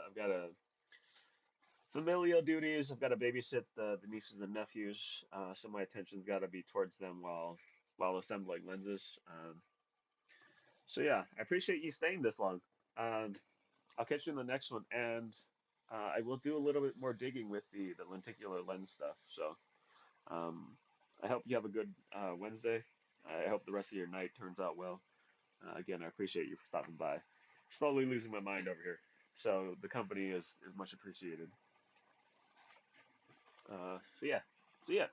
familial duties. I've got to babysit the nieces and nephews, so my attention's got to be towards them while assembling lenses. So yeah, I appreciate you staying this long. Um, I'll catch you in the next one, and I will do a little bit more digging with the lenticular lens stuff. So um, I hope you have a good Wednesday. I hope the rest of your night turns out well. Again, I appreciate you for stopping by. Slowly losing my mind over here, so the company is much appreciated. So yeah, so yeah.